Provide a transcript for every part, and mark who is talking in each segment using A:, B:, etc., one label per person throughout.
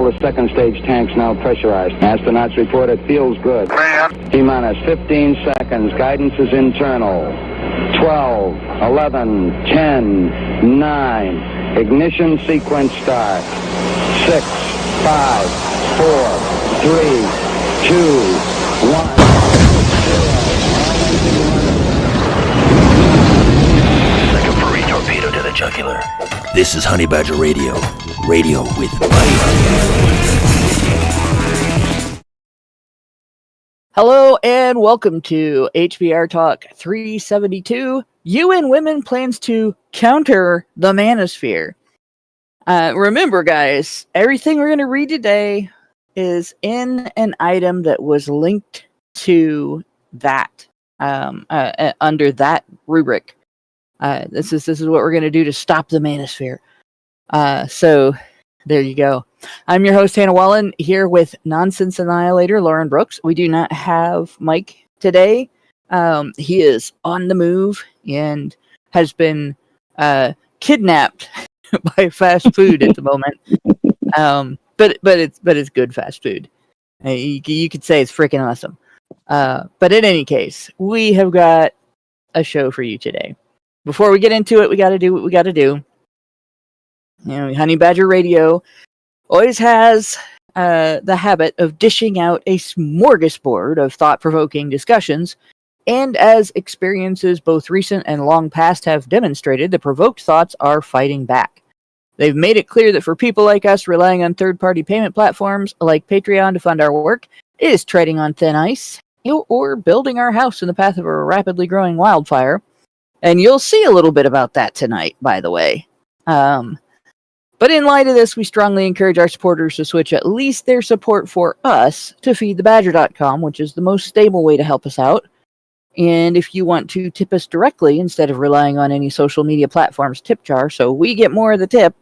A: All the second stage tanks now pressurized. Astronauts report it feels good. T-minus 15 seconds. Guidance is internal. 12, 11, 10, 9. Ignition sequence start. 6, 5, 4, 3, 2, 1.
B: Like a furry torpedo to the jugular. This is Honey Badger Radio. Radio with bite.
C: Hello and welcome to HBR Talk 372. UN Women plans to counter the Manosphere. Remember, guys, everything we're going to read today is in an item that was linked to that, under that rubric. This is what we're going to do to stop the Manosphere. So there you go. I'm your host, Hannah Wallen, here with Nonsense Annihilator Lauren Brooks. We do not have Mike today. He is on the move and has been kidnapped by fast food at the moment. But it's good fast food. You could say it's freaking awesome. But in any case, we have got a show for you today. Before we get into it, we got to do what we got to do. You know, Honey Badger Radio always has the habit of dishing out a smorgasbord of thought-provoking discussions, and as experiences both recent and long past have demonstrated, the provoked thoughts are fighting back. They've made it clear that for people like us relying on third-party payment platforms like Patreon to fund our work is treading on thin ice, or building our house in the path of a rapidly growing wildfire. And you'll see a little bit about that tonight, by the way. But in light of this, we strongly encourage our supporters to switch at least their support for us to feedthebadger.com, which is the most stable way to help us out. And if you want to tip us directly instead of relying on any social media platforms tip jar so we get more of the tip,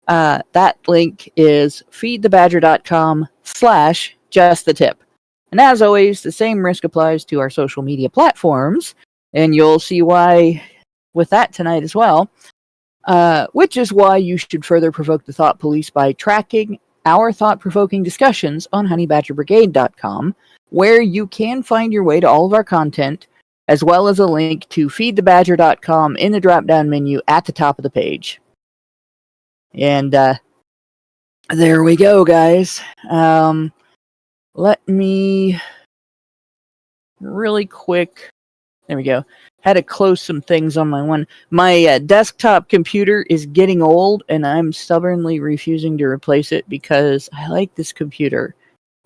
C: that link is feedthebadger.com/justthetip. And as always, the same risk applies to our social media platforms, and you'll see why with that tonight as well. Which is why you should further provoke the thought police by tracking our thought-provoking discussions on honeybadgerbrigade.com, where you can find your way to all of our content, as well as a link to feedthebadger.com in the drop-down menu at the top of the page. And there we go, guys. Let me really quick... There we go. Had to close some things on my desktop computer is getting old, and I'm stubbornly refusing to replace it because I like this computer.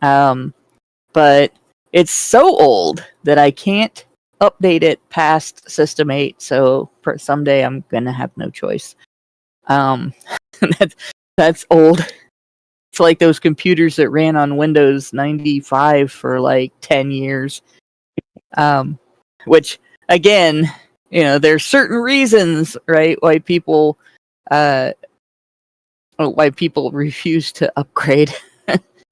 C: But it's so old that I can't update it past System 8, so someday I'm gonna have no choice. That's old. It's like those computers that ran on Windows 95 for like 10 years. Which, again, you know, there's certain reasons, right, why people refuse to upgrade.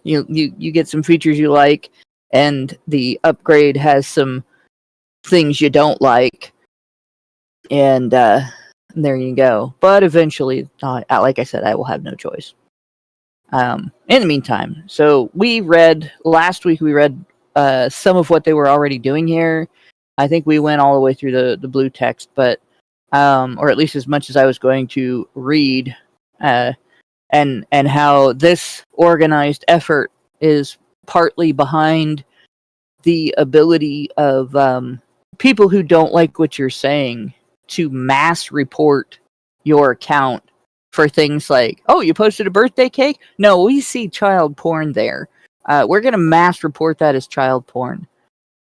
C: you get some features you like, and the upgrade has some things you don't like, and there you go. But eventually, like I said, I will have no choice. In the meantime, so last week we read some of what they were already doing here. I think we went all the way through the blue text, but or at least as much as I was going to read, and how this organized effort is partly behind the ability of people who don't like what you're saying to mass report your account for things like, oh, you posted a birthday cake? No, we see child porn there. We're going to mass report that as child porn.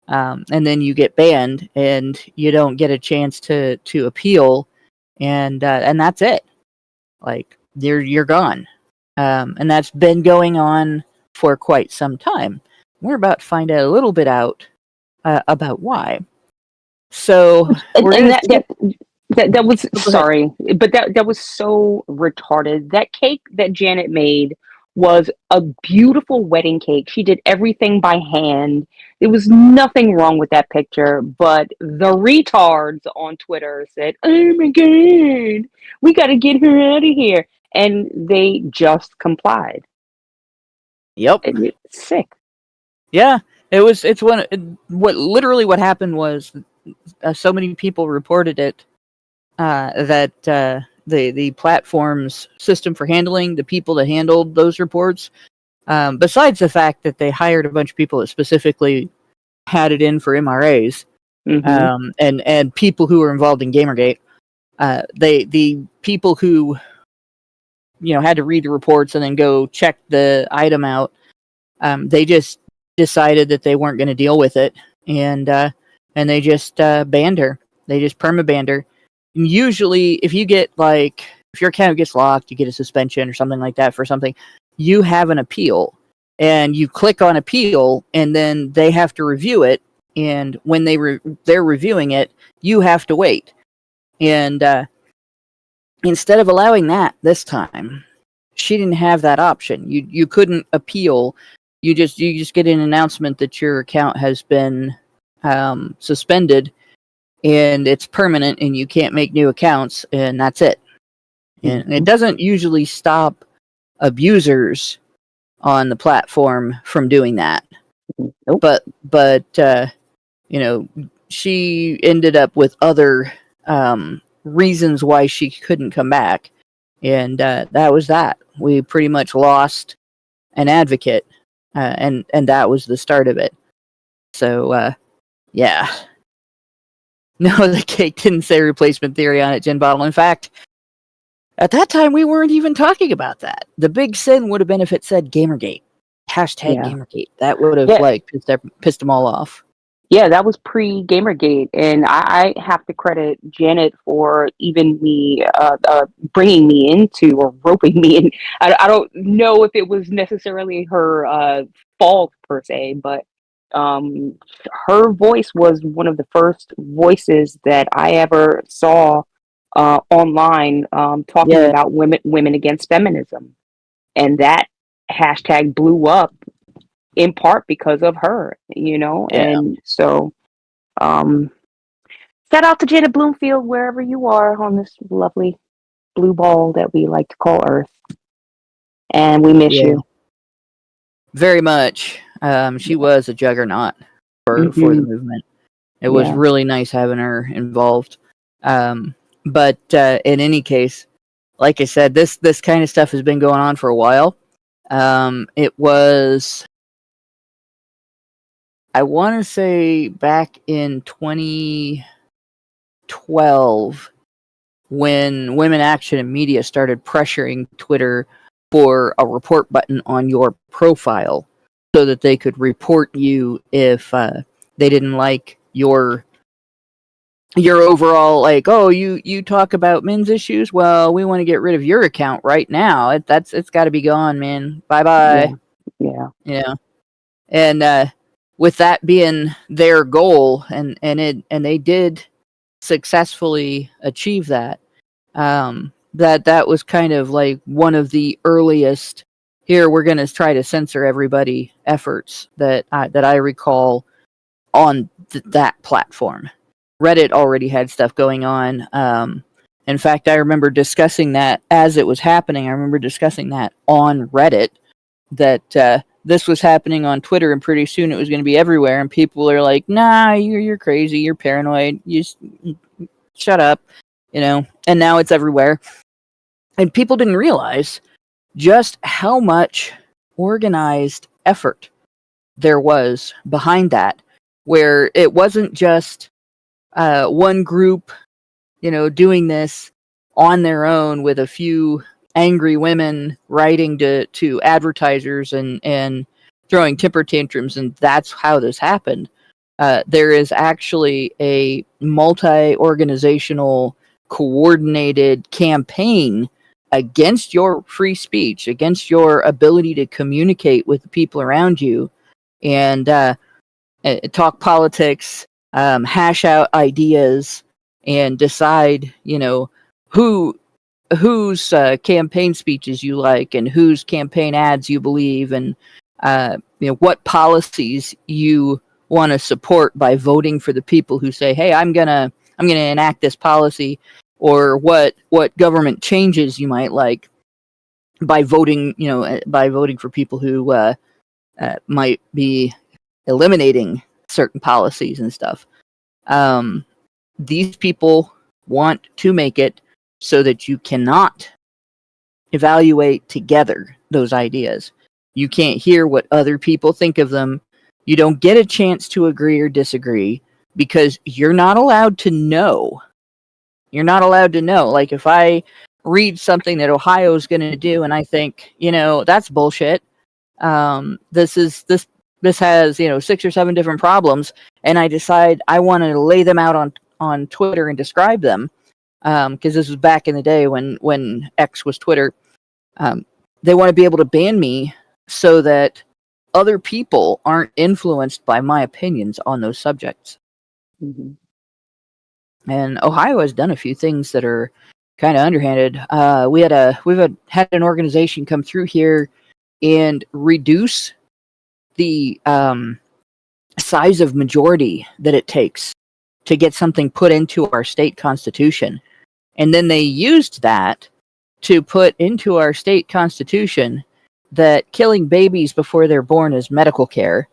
C: And then you get banned, and you don't get a chance to appeal, and that's it. Like you're gone, and that's been going on for quite some time. We're about to find out a little bit about why. So,
D: that was sorry, but that was so retarded. That cake that Janet made was a beautiful wedding cake. She did everything by hand. There was nothing wrong with that picture, but the retards on Twitter said, oh my God, we got to get her out of here. And they just complied.
C: Yep.
D: It's sick.
C: Yeah, what happened was so many people reported it that the platform's system for handling the people that handled those reports, besides the fact that they hired a bunch of people that specifically had it in for MRAs, and people who were involved in Gamergate, the people who had to read the reports and then go check the item out, they just decided that they weren't going to deal with it, and they just banned her. They just perma-banned her. And usually, if your account gets locked, you get a suspension or something like that for something, you have an appeal, and you click on appeal, and then they have to review it. And when they're reviewing it, you have to wait. And instead of allowing that this time, she didn't have that option. You couldn't appeal. You just get an announcement that your account has been suspended, and it's permanent, and you can't make new accounts, and that's it. And it doesn't usually stop abusers on the platform from doing that.
D: Nope.
C: But she ended up with other reasons why she couldn't come back, and that was that. We pretty much lost an advocate. And that was the start of it. So, yeah. No, the cake didn't say replacement theory on it, Gin Bottle. In fact, at that time, we weren't even talking about that. The big sin would have been if it said Gamergate. Hashtag Gamergate. That would have pissed them all off.
D: Yeah, that was pre-Gamergate, and I have to credit Janet for even me bringing me into or roping me in. I don't know if it was necessarily her fault per se, but her voice was one of the first voices that I ever saw online talking about women against feminism, and that hashtag blew up in part because of her, and so shout out to Janet Bloomfield wherever you are on this lovely blue ball that we like to call Earth, and we miss you
C: very much. She was a juggernaut for the movement. It was really nice having her involved, but in any case, like I said, this kind of stuff has been going on for a while. It was, I want to say, back in 2012 when Women Action and Media started pressuring Twitter for a report button on your profile so that they could report you if they didn't like your overall, like, oh, you talk about men's issues, well, we want to get rid of your account right now. It's got to be gone, man. Bye.
D: Yeah.
C: And with that being their goal, and they did successfully achieve that, that was kind of like one of the earliest, here we're going to try to censor everybody efforts that I recall on that platform. Reddit already had stuff going on. In fact, I remember discussing that as it was happening. I remember discussing that on Reddit, that this was happening on Twitter, and pretty soon it was going to be everywhere. And people are like, "Nah, you're crazy. You're paranoid. You just shut up," And now it's everywhere. And people didn't realize just how much organized effort there was behind that, where it wasn't just one group, doing this on their own with a few angry women writing to advertisers and throwing temper tantrums, and that's how this happened. There is actually a multi-organizational coordinated campaign against your free speech, against your ability to communicate with the people around you and talk politics, hash out ideas, and decide, whose campaign speeches you like and whose campaign ads you believe, and what policies you want to support by voting for the people who say, "Hey, I'm gonna enact this policy," or what government changes you might like. by voting, by voting for people who might be eliminating certain policies and stuff. These people want to make it so that you cannot evaluate together those ideas. You can't hear what other people think of them. You don't get a chance to agree or disagree because you're not allowed to know. You're not allowed to know. Like if I read something that Ohio is going to do and I think, that's bullshit. This has, 6 or 7 different problems, and I decide I want to lay them out on Twitter and describe them. Because this was back in the day when X was Twitter. They want to be able to ban me so that other people aren't influenced by my opinions on those subjects.
D: Mm-hmm.
C: And Ohio has done a few things that are kind of underhanded. We've had an organization come through here and reduce the size of majority that it takes to get something put into our state constitution. And then they used that to put into our state constitution that killing babies before they're born is medical care.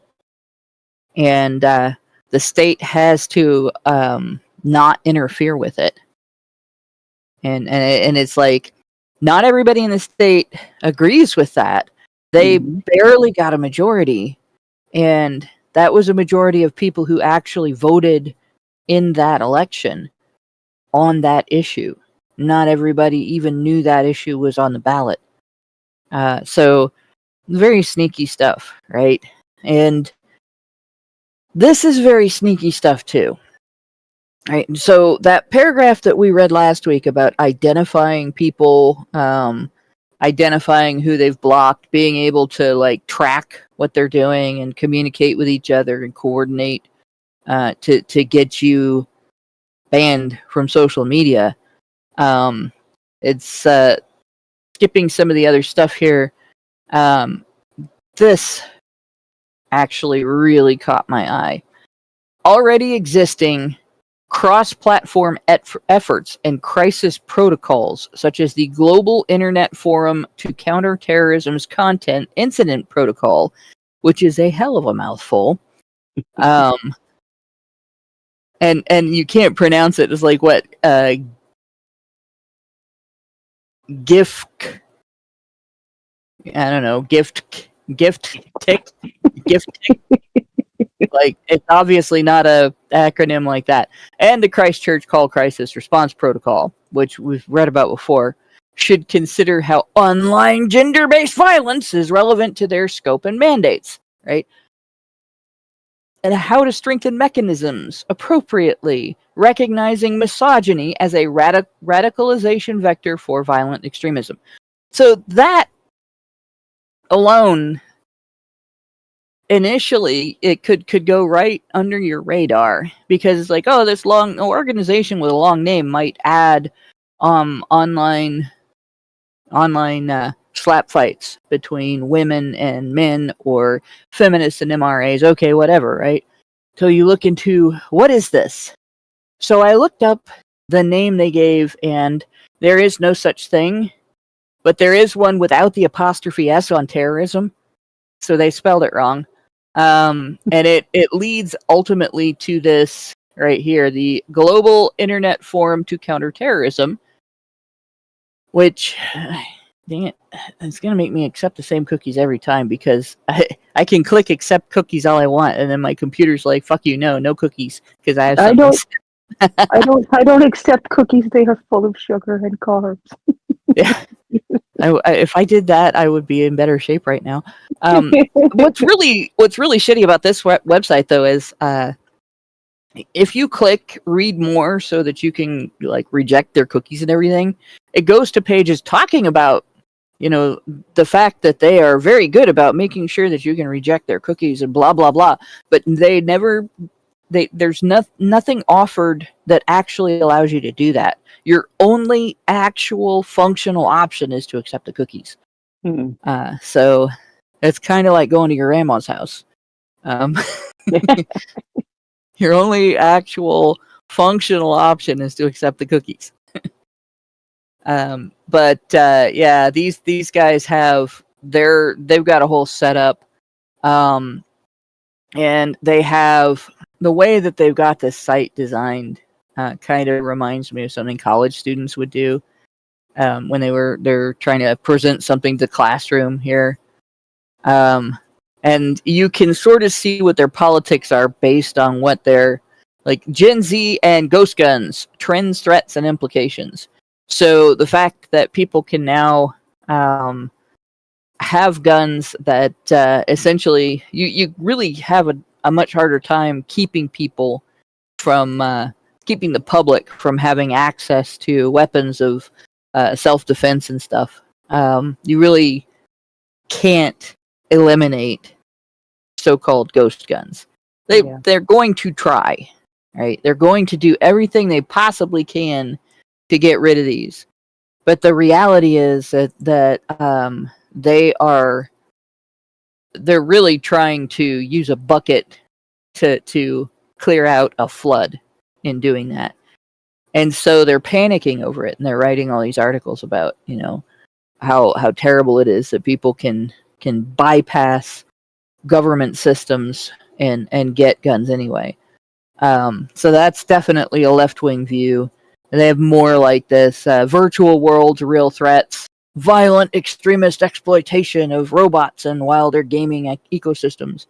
C: And the state has to not interfere with it. And it's like, not everybody in the state agrees with that. They barely got a majority. And that was a majority of people who actually voted in that election on that issue. Not everybody even knew that issue was on the ballot. So very sneaky stuff, right? And this is very sneaky stuff too. Right. So that paragraph that we read last week about identifying people, identifying who they've blocked, being able to track what they're doing and communicate with each other and coordinate to get you banned from social media. It's skipping some of the other stuff here. This actually really caught my eye. Already existing cross-platform efforts and crisis protocols, such as the Global Internet Forum to Counter Terrorism's Content Incident Protocol, which is a hell of a mouthful. And you can't pronounce it. It's like what? Gift. I don't know. Gift tick. Like, it's obviously not a acronym like that. And the Christchurch Call Crisis Response Protocol, which we've read about before, should consider how online gender-based violence is relevant to their scope and mandates, right? And how to strengthen mechanisms appropriately, recognizing misogyny as a radicalization vector for violent extremism. So that alone, initially, it could go right under your radar, because it's like, oh, this long organization with a long name might add online slap fights between women and men, or feminists and MRAs, okay, whatever, right? So you look into, what is this? So I looked up the name they gave, and there is no such thing, but there is one without the apostrophe S on terrorism, so they spelled it wrong. And it leads ultimately to this right here, the Global Internet Forum to Counter Terrorism, which, dang it, it's going to make me accept the same cookies every time, because I can click accept cookies all I want, and then my computer's like, fuck you, no cookies, because I have something.
D: I don't accept cookies. They are full of sugar and carbs.
C: Yeah. If I did that, I would be in better shape right now. What's really shitty about this website, though, is if you click read more so that you can reject their cookies and everything, it goes to pages talking about the fact that they are very good about making sure that you can reject their cookies and blah blah blah. But there's nothing offered that actually allows you to do that. Your only actual functional option is to accept the cookies. So it's kind of like going to your grandma's house. Your only actual functional option is to accept the cookies. Yeah, these guys they've got a whole setup, and they have the way that they've got this site designed. Kind of reminds me of something college students would do when they're trying to present something to classroom here. And you can sort of see what their politics are based on what they're like. Gen Z and ghost guns, trends, threats, and implications. So the fact that people can now have guns that essentially you really have a much harder time keeping people from keeping the public from having access to weapons of self-defense and stuff. You really can't eliminate so-called ghost guns. They're going to try, right? They're going to do everything they possibly can to get rid of these. But the reality is that they're really trying to use a bucket to clear out a flood in doing that. And so they're panicking over it, and they're writing all these articles about, how terrible it is that people can bypass government systems and get guns anyway. So that's definitely a left-wing view. And they have more like this: virtual worlds, real threats, violent extremist exploitation of robots and wilder gaming ecosystems.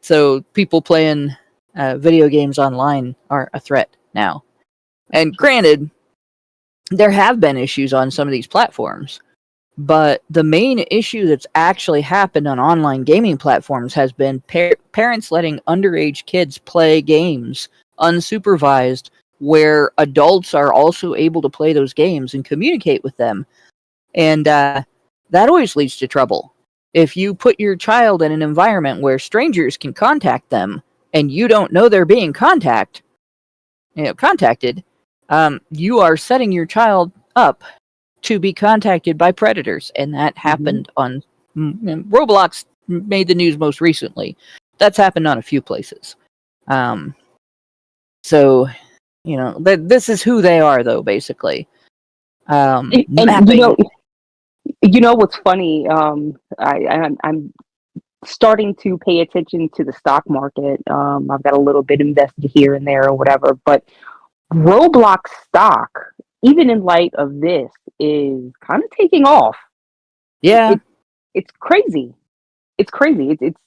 C: So people playing video games online are a threat now. And granted, there have been issues on some of these platforms, but the main issue that's actually happened on online gaming platforms has been parents letting underage kids play games unsupervised, where adults are also able to play those games and communicate with them. And that always leads to trouble. If you put your child in an environment where strangers can contact them and you don't know they're being contacted, you are setting your child up to be contacted by predators. And that happened on Roblox, made the news most recently. That's happened on a few places. So, this is who they are, though, basically.
D: And what's funny? I'm starting to pay attention to the stock market. I've got a little bit invested here and there or whatever, but Roblox stock, even in light of this, is kind of taking off.
C: Yeah,
D: it's crazy. It's crazy. It's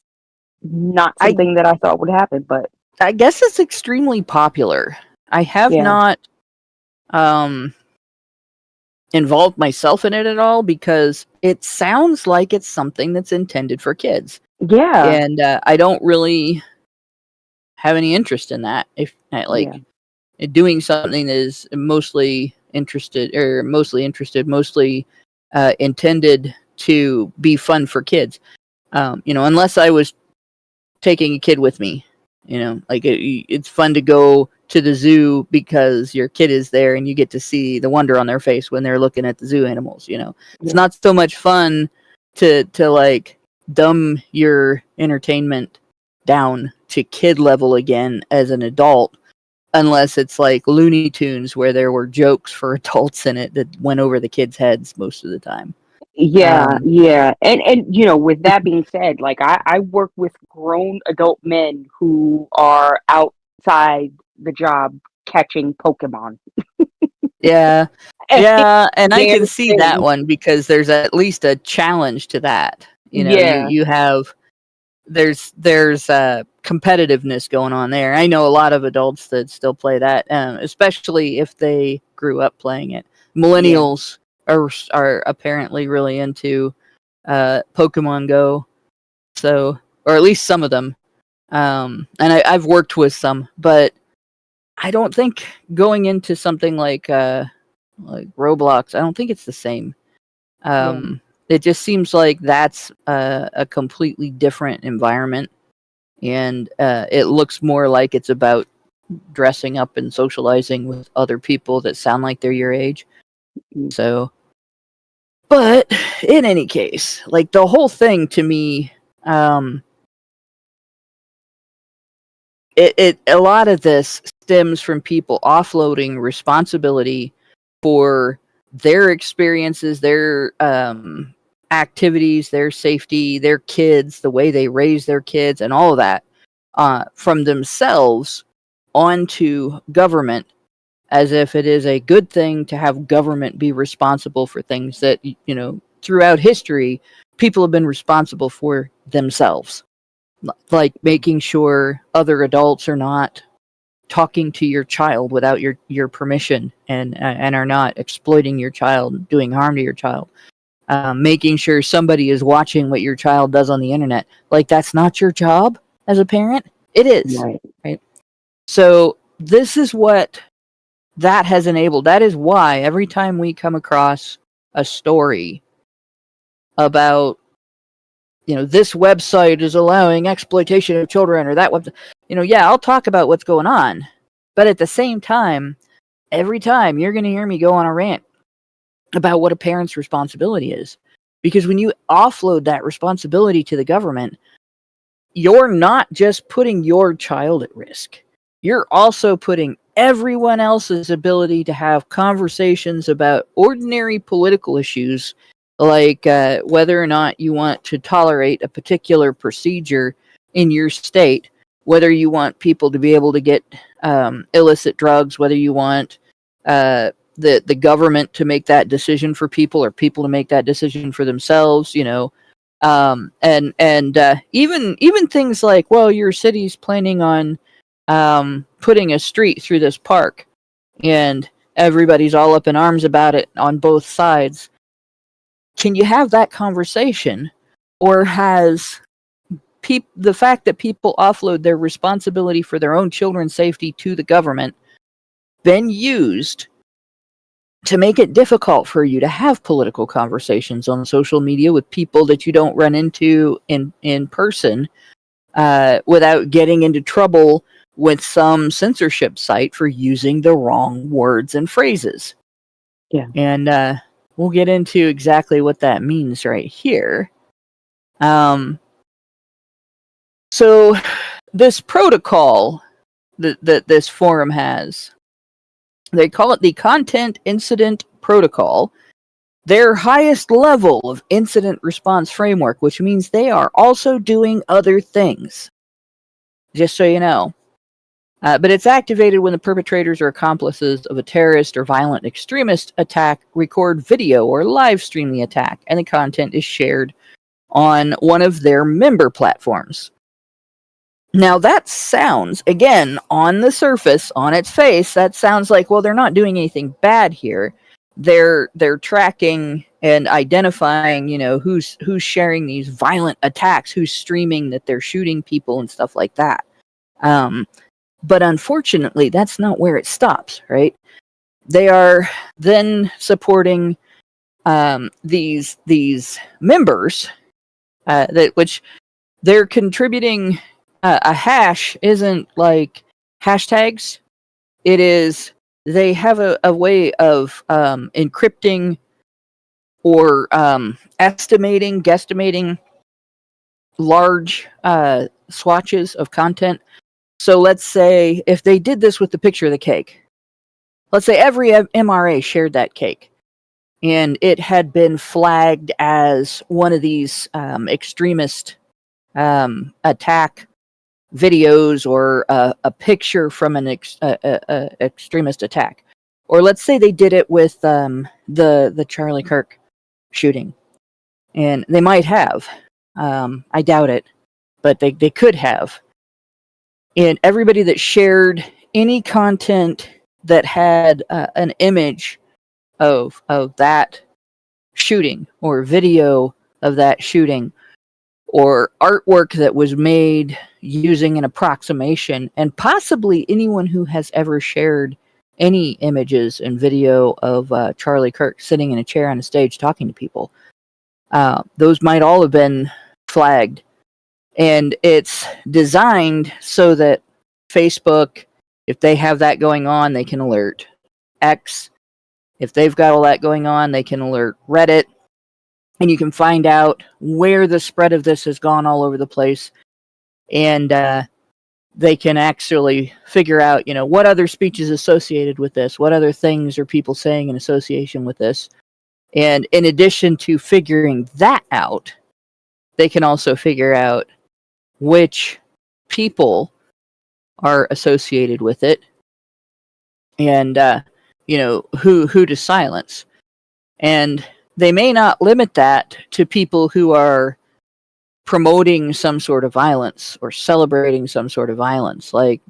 D: not something that I thought would happen, but
C: I guess it's extremely popular. I have not involved myself in it at all because it sounds like it's something that's intended for kids.
D: Yeah.
C: And I don't really have any interest in that. If doing something that is mostly intended to be fun for kids. Unless I was taking a kid with me, it's fun to go to the zoo because your kid is there and you get to see the wonder on their face when they're looking at the zoo animals. It's not so much fun to like dumb your entertainment down to kid level again as an adult, unless it's like Looney Tunes where there were jokes for adults in it that went over the kids' heads most of the time.
D: And with that being said, like I work with grown adult men who are outside the job catching Pokemon.
C: And I can see that one because there's at least a challenge to that. You have there's competitiveness going on there. I know a lot of adults that still play that, especially if they grew up playing it. Millennials are apparently really into Pokemon Go, so, or at least some of them. And I've worked with some, but I don't think going into something like Roblox, I don't think it's the same. It just seems like that's a completely different environment, and it looks more like it's about dressing up and socializing with other people that sound like they're your age. So, but in any case, like the whole thing to me, a lot of this stems from people offloading responsibility for their experiences, their activities, their safety, their kids, the way they raise their kids, and all of that from themselves onto government, as if it is a good thing to have government be responsible for things that, throughout history, people have been responsible for themselves. Like making sure other adults are not talking to your child without your permission and are not exploiting your child, doing harm to your child. Making sure somebody is watching what your child does on the internet. Like, that's not your job as a parent. It is. Right? So this is what that has enabled. That is why every time we come across a story about, this website is allowing exploitation of children, or that website, I'll talk about what's going on. But at the same time, every time you're going to hear me go on a rant about what a parent's responsibility is. Because when you offload that responsibility to the government, you're not just putting your child at risk. You're also putting everyone else's ability to have conversations about ordinary political issues, like whether or not you want to tolerate a particular procedure in your state, whether you want people to be able to get illicit drugs, whether you want the government to make that decision for people, or people to make that decision for themselves, and even things like, well, your city's planning on putting a street through this park, and everybody's all up in arms about it on both sides. Can you have that conversation, or has the fact that people offload their responsibility for their own children's safety to the government been used to make it difficult for you to have political conversations on social media with people that you don't run into in person, without getting into trouble with some censorship site for using the wrong words and phrases?
D: Yeah.
C: And we'll get into exactly what that means right here. So this protocol that this forum has, they call it the Content Incident Protocol, their highest level of incident response framework, which means they are also doing other things, just so you know. But it's activated when the perpetrators or accomplices of a terrorist or violent extremist attack record video or live stream the attack, and the content is shared on one of their member platforms. Now that sounds, again, on the surface, on its face, that sounds like, well, they're not doing anything bad here. They're tracking and identifying, who's sharing these violent attacks, who's streaming that they're shooting people and stuff like that. But unfortunately, that's not where it stops, right? They are then supporting these members, which they're contributing. A hash isn't like hashtags. It is, they have a way of encrypting or guesstimating large swatches of content. So let's say if they did this with the picture of the cake, let's say every MRA shared that cake, and it had been flagged as one of these extremist attack videos, or a picture from an extremist attack. Or let's say they did it with the Charlie Kirk shooting, and they might have. I doubt it, but they could have. And everybody that shared any content that had an image of that shooting, or video of that shooting, or artwork that was made using an approximation, and possibly anyone who has ever shared any images and video of Charlie Kirk sitting in a chair on a stage talking to people, those might all have been flagged. And it's designed so that Facebook, if they have that going on, they can alert. X, if they've got all that going on, they can alert Reddit. And you can find out where the spread of this has gone all over the place. And they can actually figure out, what other speech is associated with this, what other things are people saying in association with this. And in addition to figuring that out, they can also figure out which people are associated with it, and who to silence. And they may not limit that to people who are promoting some sort of violence or celebrating some sort of violence. Like,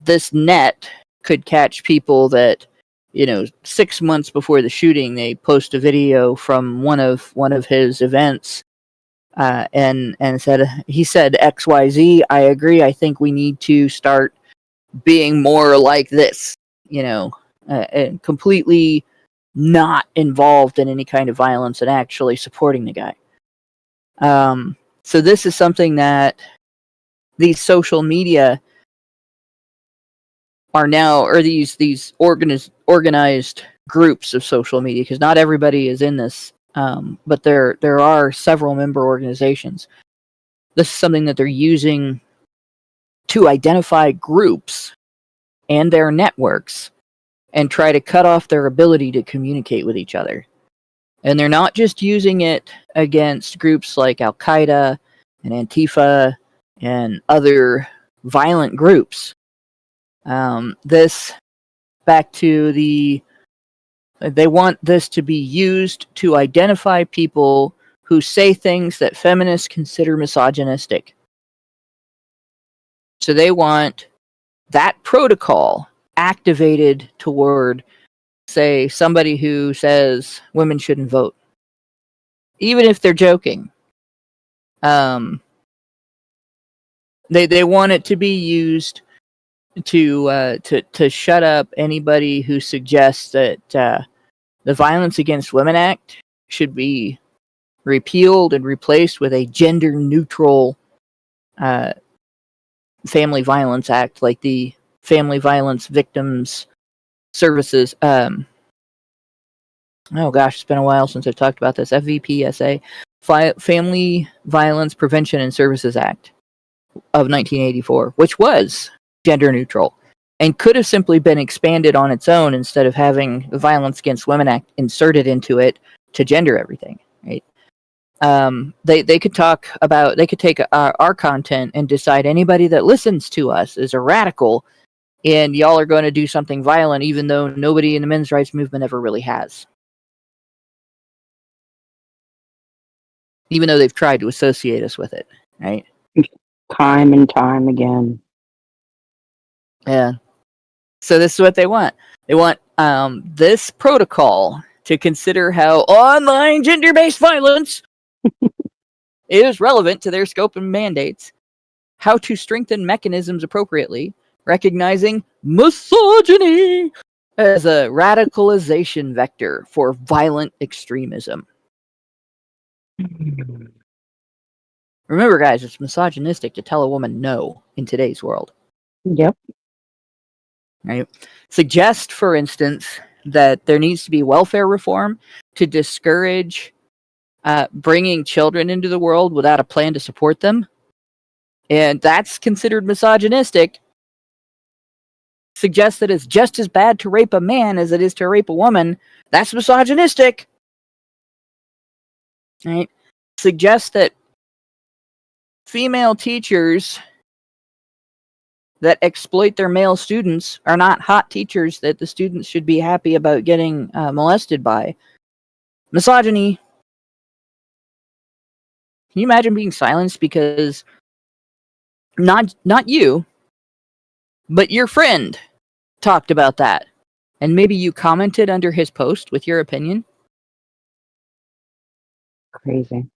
C: this net could catch people that, 6 months before the shooting, they post a video from one of his events, and he said XYZ. I agree. I think we need to start being more like this, and completely not involved in any kind of violence and actually supporting the guy. So this is something that these social media are now, or these organized groups of social media, because not everybody is in this, but there are several member organizations. This is something that they're using to identify groups and their networks and try to cut off their ability to communicate with each other. And they're not just using it against groups like Al-Qaeda and Antifa and other violent groups. They want this to be used to identify people who say things that feminists consider misogynistic. So they want that protocol activated toward, say, somebody who says women shouldn't vote, even if they're joking. They want it to be used to shut up anybody who suggests that the Violence Against Women Act should be repealed and replaced with a gender-neutral family violence act, like the Family Violence Victims Services. Oh gosh, it's been a while since I've talked about this. FVPSA, Family Violence Prevention and Services Act of 1984, which was gender neutral and could have simply been expanded on its own instead of having the Violence Against Women Act inserted into it to gender everything, right? They could take our content and decide anybody that listens to us is a radical, and y'all are going to do something violent, even though nobody in the men's rights movement ever really has. Even though they've tried to associate us with it, right?
D: Time and time again.
C: Yeah. So this is what they want. They want this protocol to consider how online gender-based violence is relevant to their scope and mandates, how to strengthen mechanisms appropriately, recognizing misogyny as a radicalization vector for violent extremism. Remember, guys, it's misogynistic to tell a woman no in today's world.
D: Yep.
C: Right? Suggest, for instance, that there needs to be welfare reform to discourage bringing children into the world without a plan to support them. And that's considered misogynistic. Suggest that it's just as bad to rape a man as it is to rape a woman. That's misogynistic. Right? Suggest that female teachers that exploit their male students are not hot teachers that the students should be happy about getting molested by. Misogyny. Can you imagine being silenced because not you, but your friend talked about that, and maybe you commented under his post with your opinion?
D: Crazy.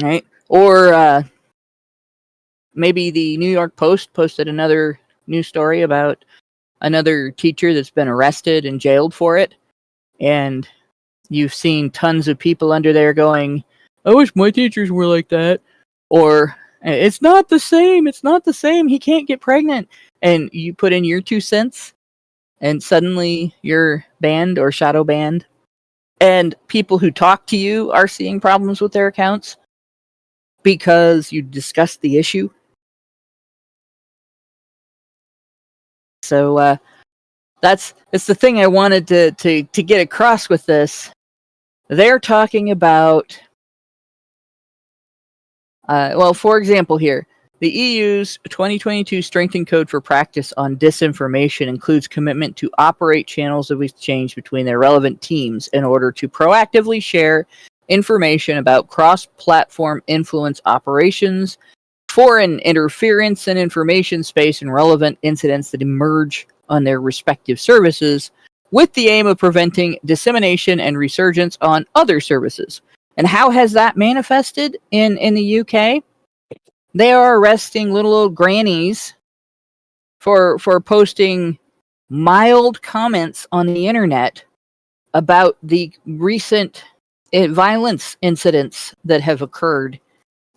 C: Right? Or maybe the New York Post posted another news story about another teacher that's been arrested and jailed for it, and you've seen tons of people under there going, I wish my teachers were like that. Or, it's not the same, he can't get pregnant. And you put in your 2 cents, and suddenly you're banned or shadow banned. And people who talk to you are seeing problems with their accounts because you discussed the issue. So that's the thing I wanted to get across with this. They're talking about, for example here, the EU's 2022 Strengthened Code for Practice on Disinformation includes commitment to operate channels of exchange between their relevant teams in order to proactively share information about cross-platform influence operations, foreign interference in information space, and relevant incidents that emerge on their respective services, with the aim of preventing dissemination and resurgence on other services. And how has that manifested in the UK? They are arresting little old grannies for posting mild comments on the internet about the recent violence incidents that have occurred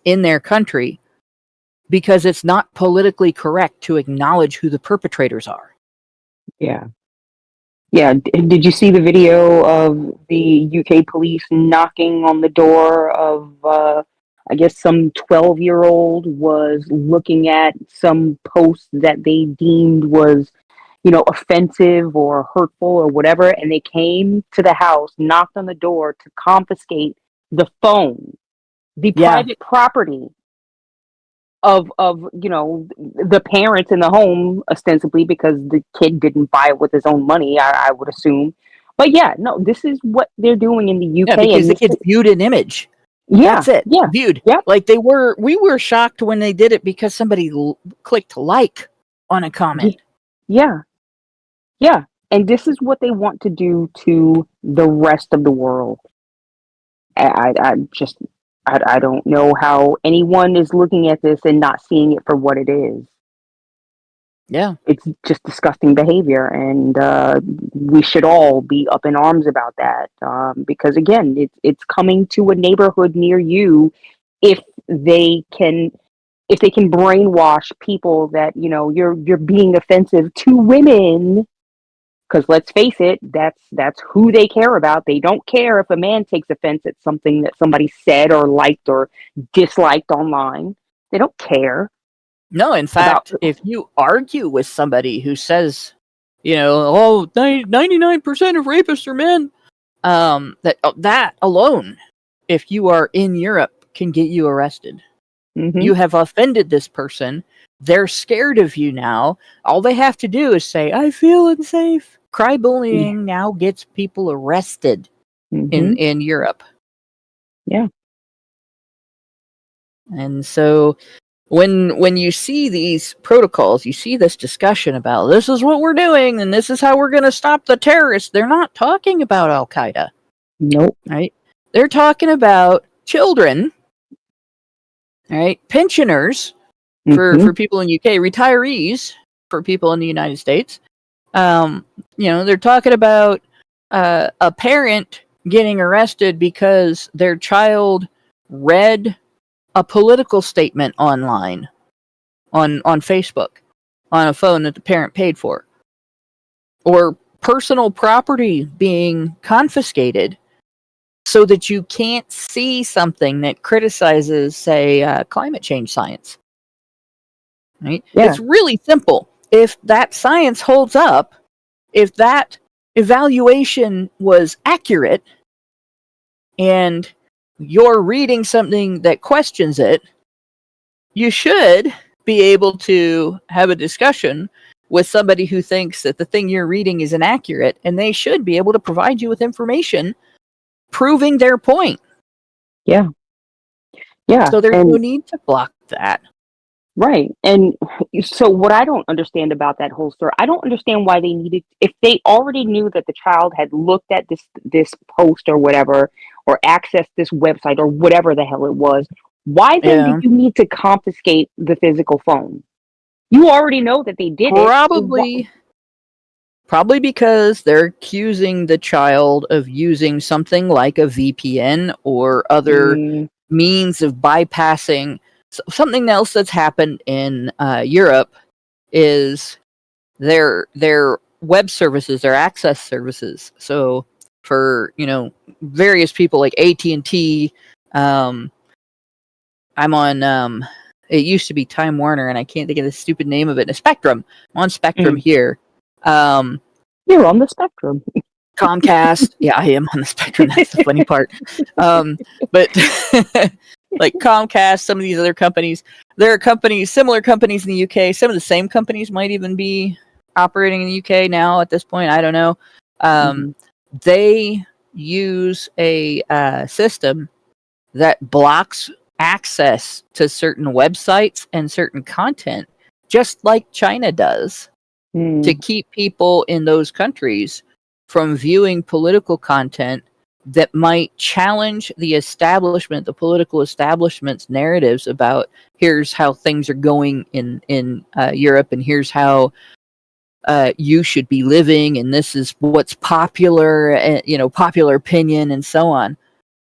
C: in their country, because it's not politically correct to acknowledge who the perpetrators are.
D: Yeah. Yeah. Did you see the video of the UK police knocking on the door of, I guess some 12-year-old was looking at some post that they deemed was, offensive or hurtful or whatever, and they came to the house, knocked on the door to confiscate the phone, the private property of the parents in the home, ostensibly because the kid didn't buy it with his own money, I would assume. But yeah, no, this is what they're doing in the UK.
C: Yeah, because the kids viewed an image.
D: Yeah,
C: that's it.
D: Yeah,
C: viewed.
D: Yeah,
C: like we were shocked when they did it because somebody clicked like on a comment.
D: Yeah, yeah, and this is what they want to do to the rest of the world. I don't know how anyone is looking at this and not seeing it for what it is.
C: Yeah.
D: It's just disgusting behavior, and we should all be up in arms about that, because again, it's coming to a neighborhood near you if they can brainwash people that you're being offensive to women. Because let's face it, that's who they care about. They don't care if a man takes offense at something that somebody said or liked or disliked online. They don't care.
C: No, in fact, if you argue with somebody who says, 99% of rapists are men, that alone, if you are in Europe, can get you arrested.
D: Mm-hmm.
C: You have offended this person. They're scared of you now. All they have to do is say, I feel unsafe. Cry bullying now gets people arrested in Europe.
D: Yeah.
C: And so when you see these protocols, you see this discussion about this is what we're doing and this is how we're going to stop the terrorists. They're not talking about Al-Qaeda.
D: Nope.
C: Right? They're talking about children, right? Pensioners for people in UK, retirees for people in the United States. They're talking about a parent getting arrested because their child read a political statement online on Facebook on a phone that the parent paid for, or personal property being confiscated so that you can't see something that criticizes, say, climate change science. Right? Yeah. It's really simple. If that science holds up, if that evaluation was accurate, and you're reading something that questions it, you should be able to have a discussion with somebody who thinks that the thing you're reading is inaccurate, and they should be able to provide you with information proving their point.
D: Yeah. Yeah.
C: So there's no need to block that.
D: Right. And so what I don't understand about that whole story, I don't understand why they needed, if they already knew that the child had looked at this post or whatever, or accessed this website or whatever the hell it was, why then did you need to confiscate the physical phone? You already know that they did
C: it. Probably because they're accusing the child of using something like a VPN or other means of bypassing. Something else that's happened in Europe is their web services, their access services. So for various people like AT&T, I'm on it used to be Time Warner, and I can't think of the stupid name of it. Spectrum. I'm on Spectrum here,
D: You're on the spectrum.
C: Comcast, yeah, I am on the spectrum. That's the funny part. But like Comcast, some of these other companies, there are companies, similar companies in the UK. Some of the same companies might even be operating in the UK now at this point. I don't know. They use a system that blocks access to certain websites and certain content, just like China does, to keep people in those countries from viewing political content that might challenge the political establishment's narratives about here's how things are going in Europe, and here's how you should be living, and this is what's popular, popular opinion, and so on.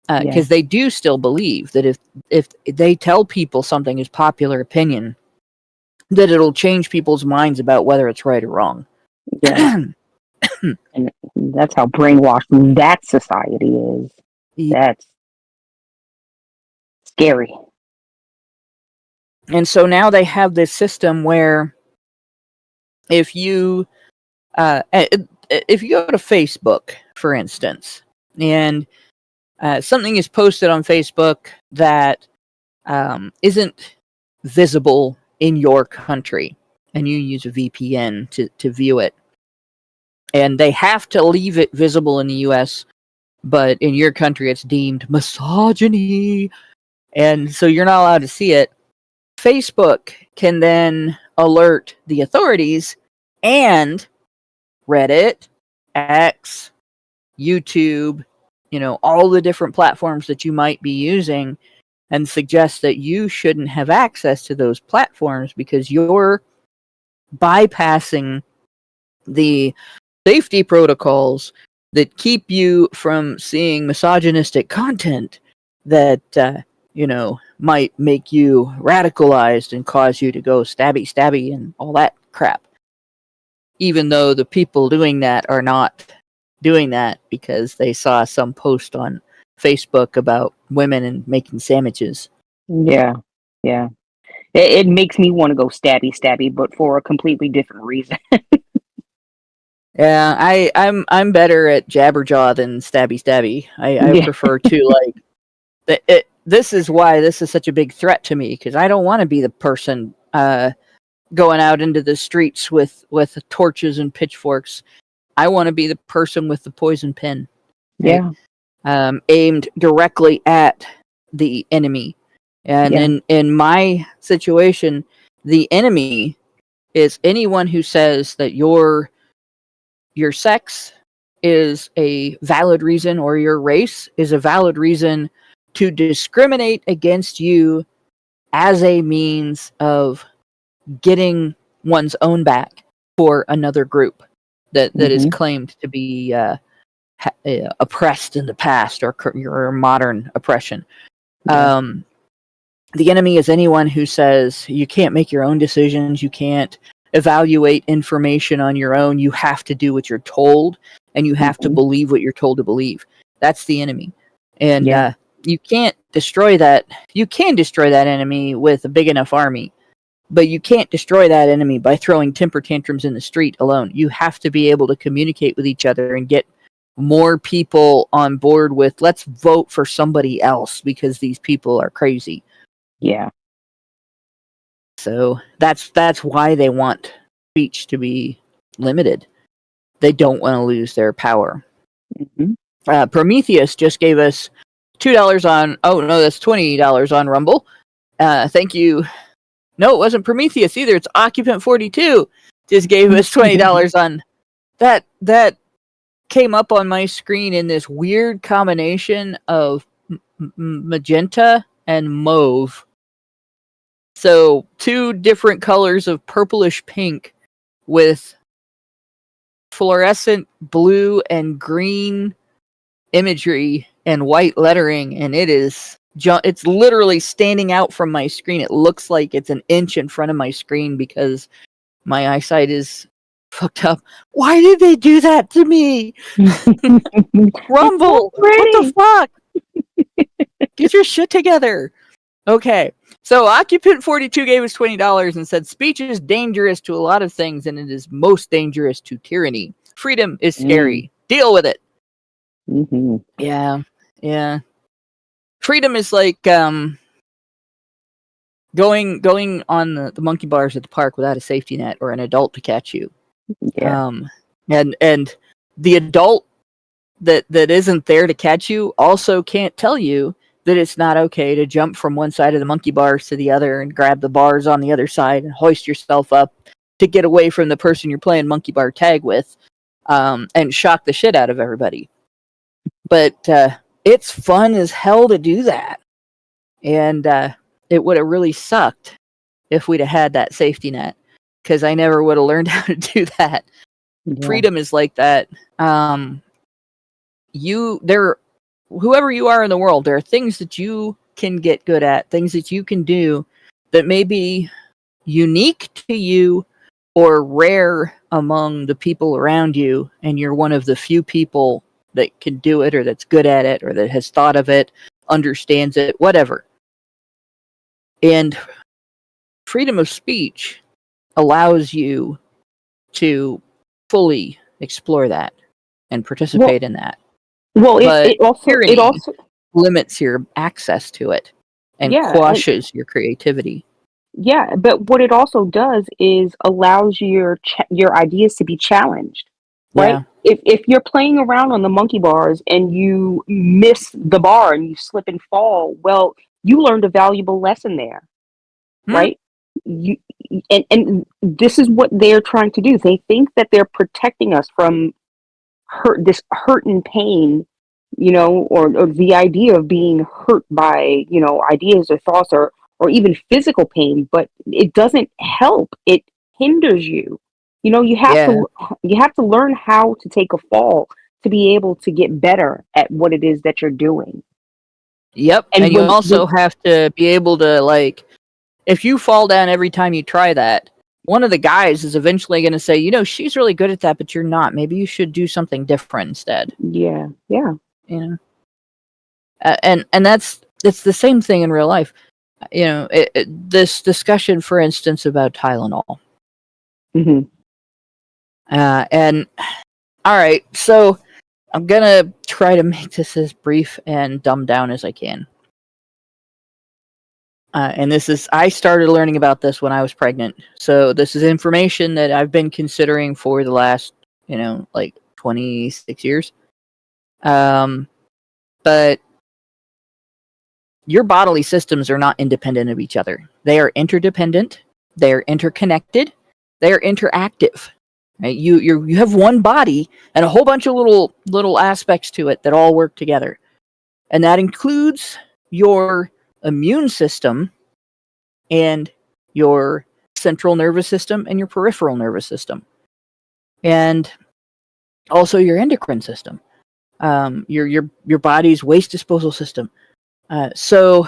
C: Because they do still believe that if they tell people something is popular opinion, that it'll change people's minds about whether it's right or wrong.
D: Yeah. And that's how brainwashed that society is. That's scary.
C: And so now they have this system where if you go to Facebook, for instance, and something is posted on Facebook that isn't visible in your country, and you use a VPN to view it, and they have to leave it visible in the US, but in your country it's deemed misogyny, and so you're not allowed to see it. Facebook can then alert the authorities, and Reddit, X, YouTube, all the different platforms that you might be using, and suggest that you shouldn't have access to those platforms because you're bypassing the safety protocols that keep you from seeing misogynistic content that might make you radicalized and cause you to go stabby and all that crap, even though the people doing that are not doing that because they saw some post on Facebook about women and making sandwiches.
D: Yeah. It makes me want to go stabby, but for a completely different reason.
C: Yeah, I'm better at jabberjaw than stabby. I prefer to this is why this is such a big threat to me, because I don't want to be the person going out into the streets with torches and pitchforks. I want to be the person with the poison pen.
D: Yeah.
C: Aimed directly at the enemy. And in my situation, the enemy is anyone who says that your sex is a valid reason, or your race is a valid reason to discriminate against you as a means of getting one's own back for another group that is claimed to be oppressed in the past, or your modern oppression. The enemy is anyone who says you can't make your own decisions, you can't evaluate information on your own, you have to do what you're told, and you have to believe what you're told to believe. That's the enemy. And you can't destroy that. You can destroy that enemy with a big enough army, but you can't destroy that enemy by throwing temper tantrums in the street alone. You have to be able to communicate with each other and get more people on board with, let's vote for somebody else because these people are crazy.
D: Yeah.
C: So that's why they want speech to be limited. They don't want to lose their power. Prometheus just gave us $2 on. Oh no, that's $20 on Rumble. Thank you. No, it wasn't Prometheus either. It's Occupant 42. Just gave us $20 on that. That came up on my screen in this weird combination of magenta and mauve. So 2 different colors of purplish pink with fluorescent blue and green imagery and white lettering, and it's literally standing out from my screen. It looks like it's an inch in front of my screen because my eyesight is fucked up. Why did they do that to me? Rumble, what the fuck? Get your shit together. Okay, So Occupant 42 gave us $20 and said, speech is dangerous to a lot of things, and it is most dangerous to tyranny. Freedom is scary. Deal with it.
D: Mm-hmm.
C: Yeah. Freedom is like going on the monkey bars at the park without a safety net or an adult to catch you.
D: Yeah.
C: And the adult that isn't there to catch you also can't tell you that it's not okay to jump from one side of the monkey bars to the other and grab the bars on the other side and hoist yourself up to get away from the person you're playing monkey bar tag with, and shock the shit out of everybody. But it's fun as hell to do that. And it would have really sucked if we'd have had that safety net, because I never would have learned how to do that. Yeah. Freedom is like that. Whoever you are in the world, there are things that you can get good at, things that you can do that may be unique to you or rare among the people around you, and you're one of the few people that can do it or that's good at it or that has thought of it, understands it, whatever. And freedom of speech allows you to fully explore that and participate in that.
D: Well, it also
C: limits your access to it and quashes your creativity.
D: Yeah, but what it also does is allows your ideas to be challenged, right? Yeah. If you're playing around on the monkey bars and you miss the bar and you slip and fall, well, you learned a valuable lesson there, right? And this is what they're trying to do. They think that they're protecting us from hurt and pain, or the idea of being hurt by, ideas or thoughts or even physical pain, but it doesn't help. It hinders you. You have to learn how to take a fall to be able to get better at what it is that you're doing.
C: Yep. And you also have to be able to, if you fall down every time you try that, one of the guys is eventually going to say, she's really good at that, but you're not. Maybe you should do something different instead.
D: Yeah.
C: And it's the same thing in real life. This discussion, for instance, about Tylenol.
D: Mm-hmm.
C: And all right, so I'm gonna try to make this as brief and dumbed down as I can. And I started learning about this when I was pregnant. So this is information that I've been considering for the last, 26 years. But your bodily systems are not independent of each other. They are interdependent. They are interconnected. They are interactive. Right? You have one body and a whole bunch of little aspects to it that all work together, and that includes your immune system and your central nervous system and your peripheral nervous system, and also your endocrine system, your body's waste disposal system. So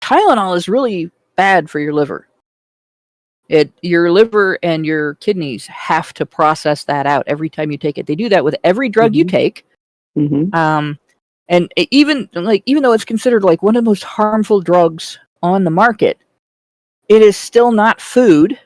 C: Tylenol is really bad for your liver. Your liver and your kidneys have to process that out every time you take it. They do that with every drug you take.
D: Mm-hmm.
C: And even though it's considered like one of the most harmful drugs on the market, it is still not food.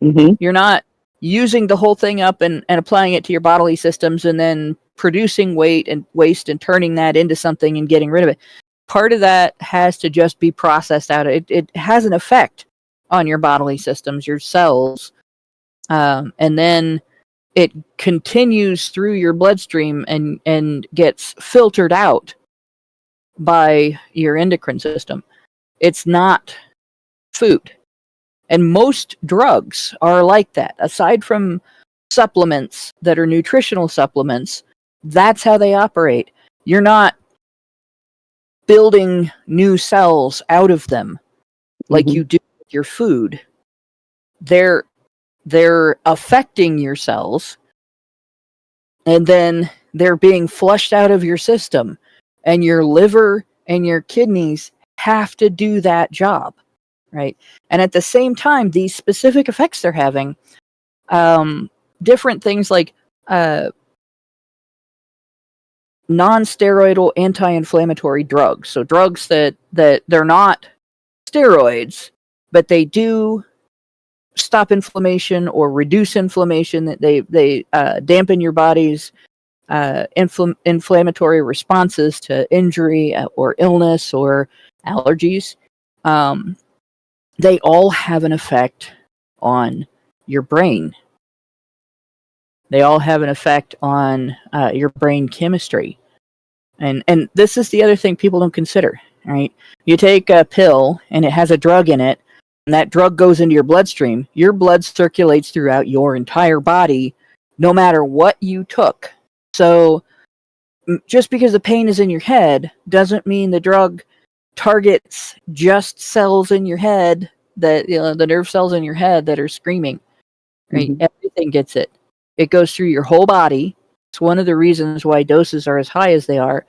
D: Mm-hmm.
C: You're not using the whole thing up and applying it to your bodily systems and then producing weight and waste and turning that into something and getting rid of it. Part of that has to just be processed out. It has an effect on your bodily systems, your cells, and then it continues through your bloodstream and gets filtered out by your endocrine system. It's not food. And most drugs are like that. Aside from supplements that are nutritional supplements, that's how they operate. You're not building new cells out of them like you do with your food. They're affecting your cells, and then they're being flushed out of your system, and your liver and your kidneys have to do that job, right? And at the same time, these specific effects they're having, different things like non-steroidal anti-inflammatory drugs. So drugs that they're not steroids, but they do stop inflammation or reduce inflammation. That they dampen your body's inflammatory responses to injury or illness or allergies. They all have an effect on your brain. They all have an effect on your brain chemistry. And this is the other thing people don't consider, right? You take a pill and it has a drug in it, and that drug goes into your bloodstream. Your blood circulates throughout your entire body, no matter what you took. So just because the pain is in your head doesn't mean the drug targets just cells in your head, that the nerve cells in your head that are screaming. Right? Mm-hmm. Everything gets it. It goes through your whole body. It's one of the reasons why doses are as high as they are,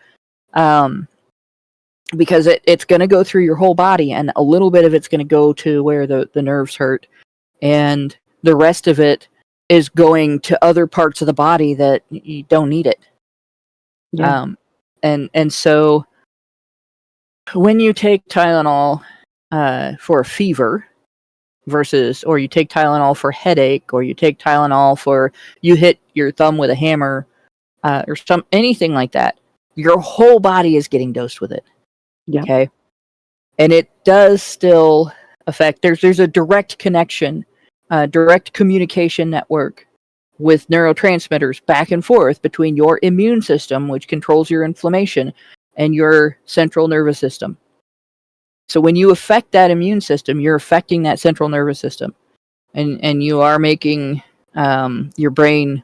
C: because it's going to go through your whole body, and a little bit of it's going to go to where the nerves hurt, and the rest of it is going to other parts of the body that you don't need it. Yeah. And so when you take Tylenol for a fever or you take Tylenol for headache, or you take Tylenol for you hit your thumb with a hammer, or anything like that, your whole body is getting dosed with it. Yeah. Okay. And it does still affect. There's a direct connection, direct communication network with neurotransmitters back and forth between your immune system, which controls your inflammation, and your central nervous system. So when you affect that immune system, you're affecting that central nervous system, and you are making your brain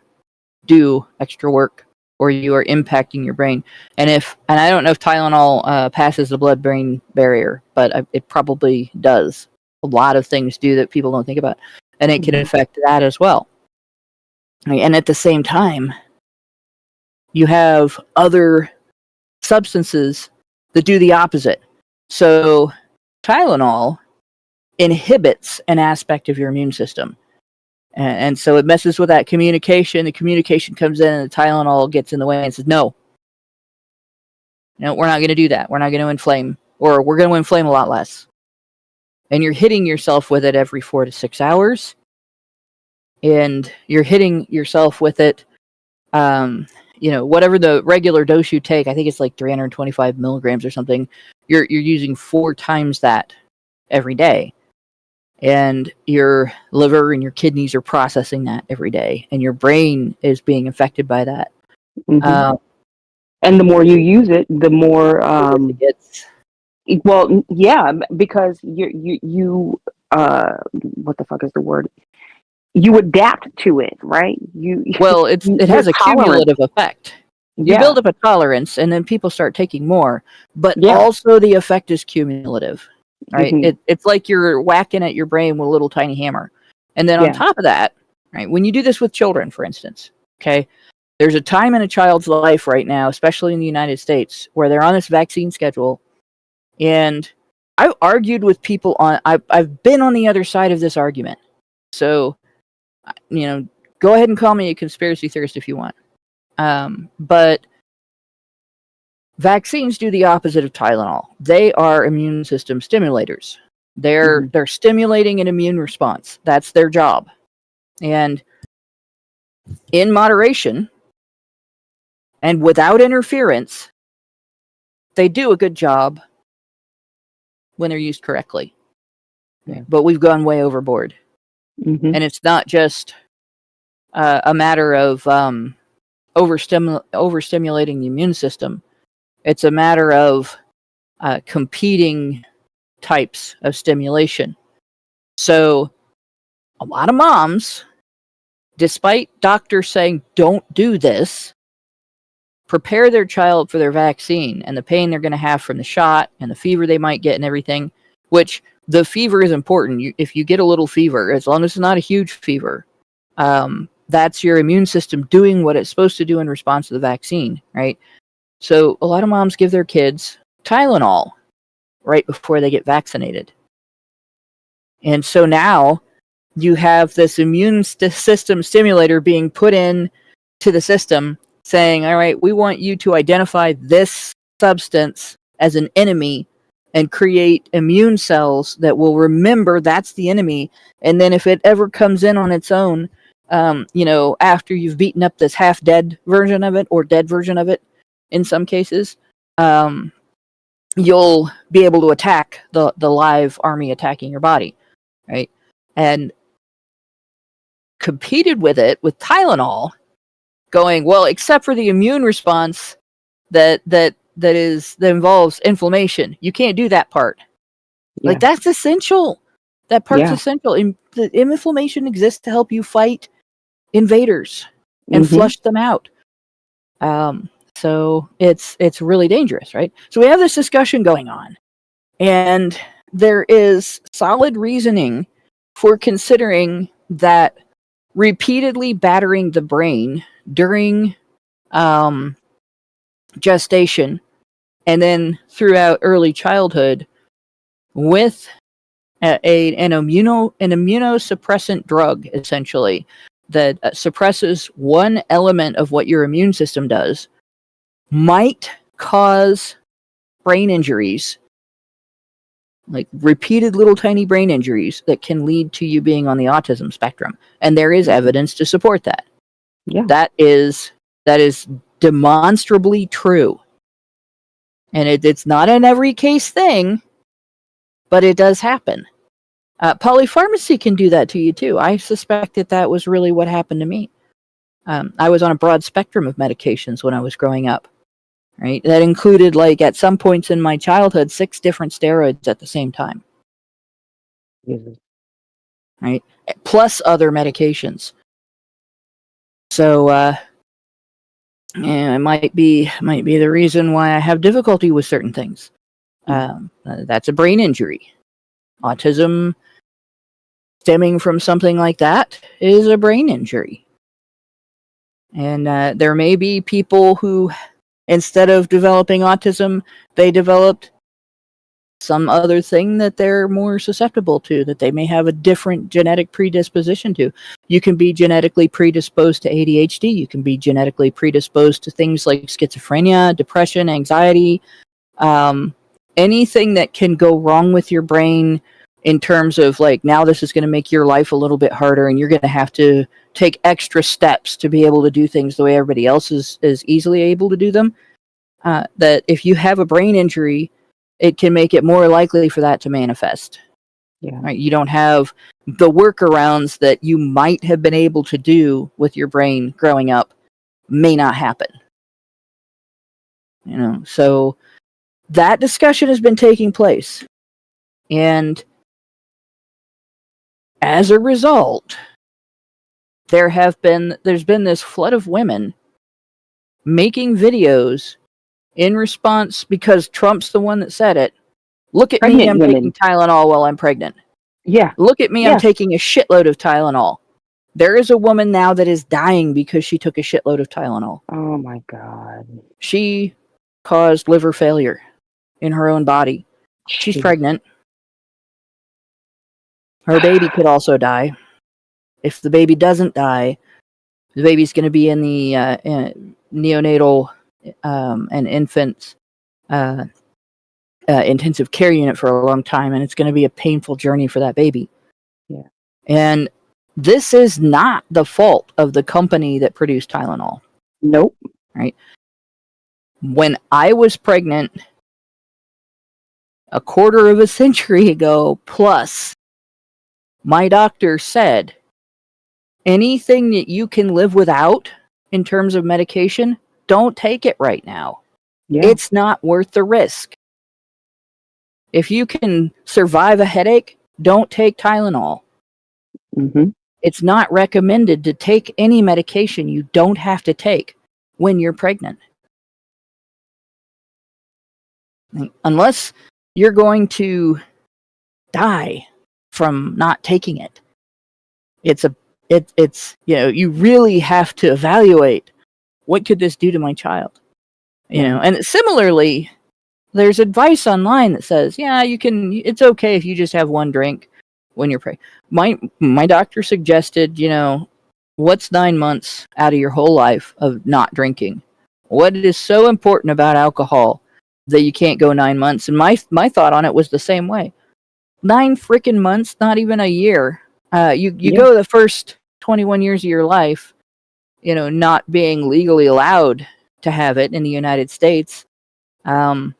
C: do extra work, or you are impacting your brain. And I don't know if Tylenol passes the blood-brain barrier, but it probably does. A lot of things do that people don't think about, and it can affect that as well. And at the same time, you have other substances that do the opposite. So Tylenol inhibits an aspect of your immune system. And so it messes with that communication. The communication comes in, and the Tylenol gets in the way and says, no, we're not going to do that. We're not going to inflame, or we're going to inflame a lot less. And you're hitting yourself with it every 4 to 6 hours. And you're hitting yourself with it, whatever the regular dose you take, I think it's like 325 milligrams or something, you're using 4 times that every day. And your liver and your kidneys are processing that every day, and your brain is being affected by that.
D: Mm-hmm. And the more you use it, the more it gets. Well, yeah, because you what the fuck is the word? You adapt to it, right?
C: It has a cumulative effect. You build up a tolerance, and then people start taking more. But also the effect is cumulative. Right, mm-hmm. It's like you're whacking at your brain with a little tiny hammer, and then on top of that, right, when you do this with children, for instance, okay, there's a time in a child's life right now, especially in the United States, where they're on this vaccine schedule, and I've argued with people I've been on the other side of this argument, so go ahead and call me a conspiracy theorist if you want, but vaccines do the opposite of Tylenol. They are immune system stimulators. They're stimulating an immune response. That's their job. And in moderation and without interference, they do a good job when they're used correctly. Yeah. But we've gone way overboard. Mm-hmm. And it's not just a matter of overstimulating the immune system. It's a matter of competing types of stimulation. So a lot of moms, despite doctors saying don't do this, prepare their child for their vaccine and the pain they're going to have from the shot and the fever they might get and everything, which the fever is important. If you get a little fever, as long as it's not a huge fever, that's your immune system doing what it's supposed to do in response to the vaccine, right? So a lot of moms give their kids Tylenol right before they get vaccinated. And so now you have this immune system stimulator being put in to the system saying, all right, we want you to identify this substance as an enemy and create immune cells that will remember that's the enemy. And then if it ever comes in on its own, after you've beaten up this half dead version of it, or dead version of it in some cases, you'll be able to attack the live army attacking your body, right? And competed with it with Tylenol, going, well, except for the immune response that involves inflammation, you can't do that part. Yeah. Like, that's essential. That part's essential. The inflammation exists to help you fight invaders and flush them out. So it's really dangerous, right? So we have this discussion going on, and there is solid reasoning for considering that repeatedly battering the brain during gestation and then throughout early childhood with an immunosuppressant drug, essentially, that suppresses one element of what your immune system does, might cause brain injuries, like repeated little tiny brain injuries that can lead to you being on the autism spectrum. And there is evidence to support that. Yeah. That is demonstrably true. And it's not an every case thing, but it does happen. Polypharmacy can do that to you too. I suspect that was really what happened to me. I was on a broad spectrum of medications when I was growing up. Right? That included, like, at some points in my childhood, 6 different steroids at the same time. Right? Plus other medications. So, it might be the reason why I have difficulty with certain things. That's a brain injury. Autism stemming from something like that is a brain injury. And there may be people who, instead of developing autism, they developed some other thing that they're more susceptible to, that they may have a different genetic predisposition to. You can be genetically predisposed to ADHD. You can be genetically predisposed to things like schizophrenia, depression, anxiety, anything that can go wrong with your brain in terms of, like, now this is going to make your life a little bit harder and you're going to have to take extra steps to be able to do things the way everybody else is easily able to do them. That if you have a brain injury, it can make it more likely for that to manifest. Yeah. Right? You don't have the workarounds that you might have been able to do with your brain growing up may not happen. So that discussion has been taking place. And as a result, there's been this flood of women making videos in response, because Trump's the one that said it. Look at me, I'm taking Tylenol while I'm pregnant. Yeah. Look at me, I'm taking a shitload of Tylenol. There is a woman now that is dying because she took a shitload of Tylenol.
D: Oh my God.
C: She caused liver failure in her own body. She's pregnant. Her baby could also die. If the baby doesn't die, the baby's going to be in the neonatal and infants intensive care unit for a long time, and it's going to be a painful journey for that baby. Yeah. And this is not the fault of the company that produced Tylenol.
D: Nope.
C: Right? When I was pregnant a quarter of a century ago plus, my doctor said, anything that you can live without in terms of medication, don't take it right now. Yeah. It's not worth the risk. If you can survive a headache, don't take Tylenol. Mm-hmm. It's not recommended to take any medication you don't have to take when you're pregnant. Unless you're going to die from not taking it. It's you really have to evaluate, what could this do to my child? And similarly, there's advice online that says, it's okay if you just have one drink when you're pregnant. My doctor suggested, what's 9 months out of your whole life of not drinking? What is so important about alcohol that you can't go 9 months. And my thought on it was the same way. 9 freaking months, not even a year. You go the first 21 years of your life, not being legally allowed to have it in the United States. And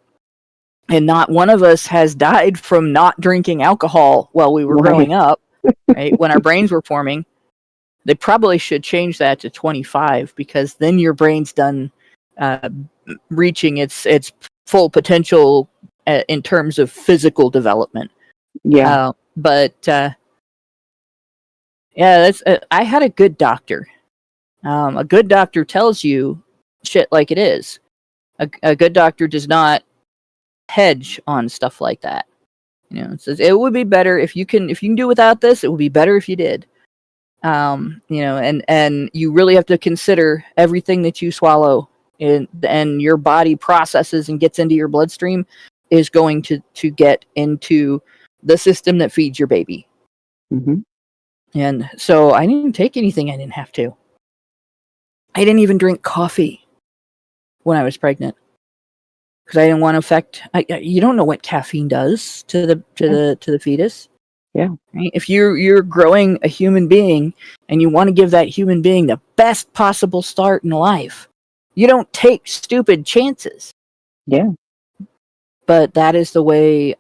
C: not one of us has died from not drinking alcohol while we were growing up, right? When our brains were forming. They probably should change that to 25, because then your brain's done reaching its full potential in terms of physical development.
D: Yeah.
C: I had a good doctor. A good doctor tells you shit like it is. A good doctor does not hedge on stuff like that. It says it would be better if you can do without this. It would be better if you did. And you really have to consider everything that you swallow and your body processes and gets into your bloodstream is going to get into the system that feeds your baby.
D: Mm-hmm.
C: And so I didn't take anything I didn't have to. I didn't even drink coffee when I was pregnant because I didn't want to affect. You don't know what caffeine does to the fetus.
D: Yeah.
C: Right? If you're growing a human being and you want to give that human being the best possible start in life, you don't take stupid chances.
D: Yeah.
C: But that is the way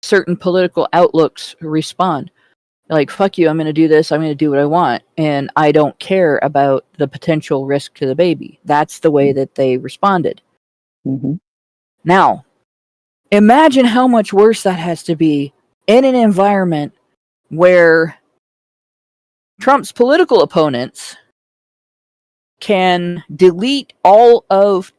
C: certain political outlooks respond. Like, fuck you, I'm going to do this, I'm going to do what I want, and I don't care about the potential risk to the baby. That's the way that they responded.
D: Mm-hmm.
C: Now, imagine how much worse that has to be in an environment where Trump's political opponents can delete all of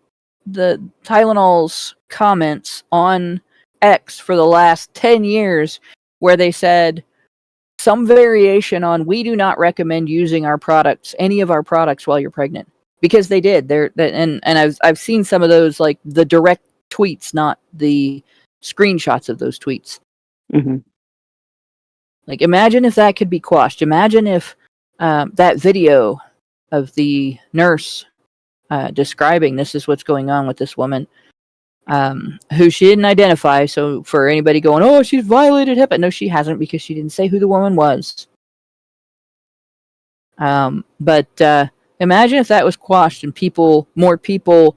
C: the Tylenol's comments on X for the last 10 years where they said some variation on, we do not recommend using our products, any of our products, while you're pregnant. Because they did. And I've seen some of those, like the direct tweets, not the screenshots of those tweets.
D: Mm-hmm.
C: Like, imagine if that could be quashed. Imagine if that video of the nurse describing this is what's going on with this woman, who she didn't identify. So for anybody going, oh, she's violated HIPAA. No, she hasn't, because she didn't say who the woman was. But imagine if that was quashed and more people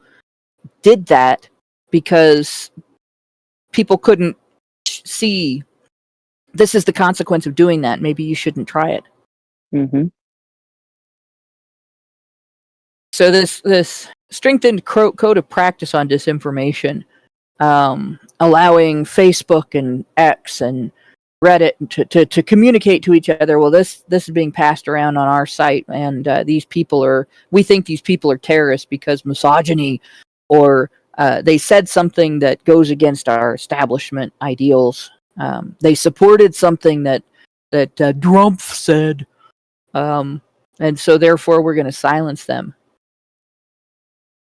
C: did that because people couldn't see this is the consequence of doing that. Maybe you shouldn't try it.
D: Mm-hmm.
C: So this strengthened code of practice on disinformation, allowing Facebook and X and Reddit to communicate to each other. Well, this is being passed around on our site, and we think these people are terrorists because misogyny, or they said something that goes against our establishment ideals. They supported something that Trump said, and so therefore we're going to silence them.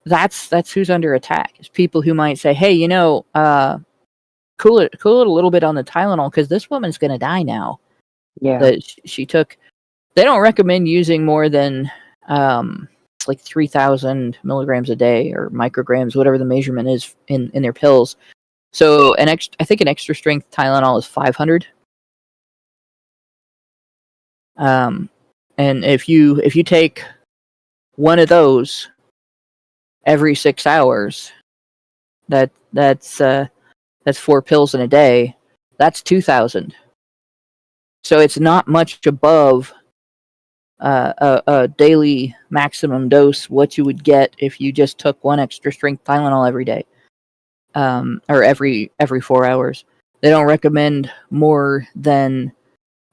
C: That's who's under attack. Is people who might say, hey, cool it a little bit on the Tylenol because this woman's going to die now.
D: Yeah.
C: That she took. They don't recommend using more than like 3,000 milligrams a day or micrograms, whatever the measurement is in their pills. So I think an extra strength Tylenol is 500. And if you take one of those every 6 hours, that's 4 pills in a day. That's 2,000. So it's not much above a daily maximum dose what you would get if you just took one extra strength Tylenol every day, or every 4 hours. They don't recommend more than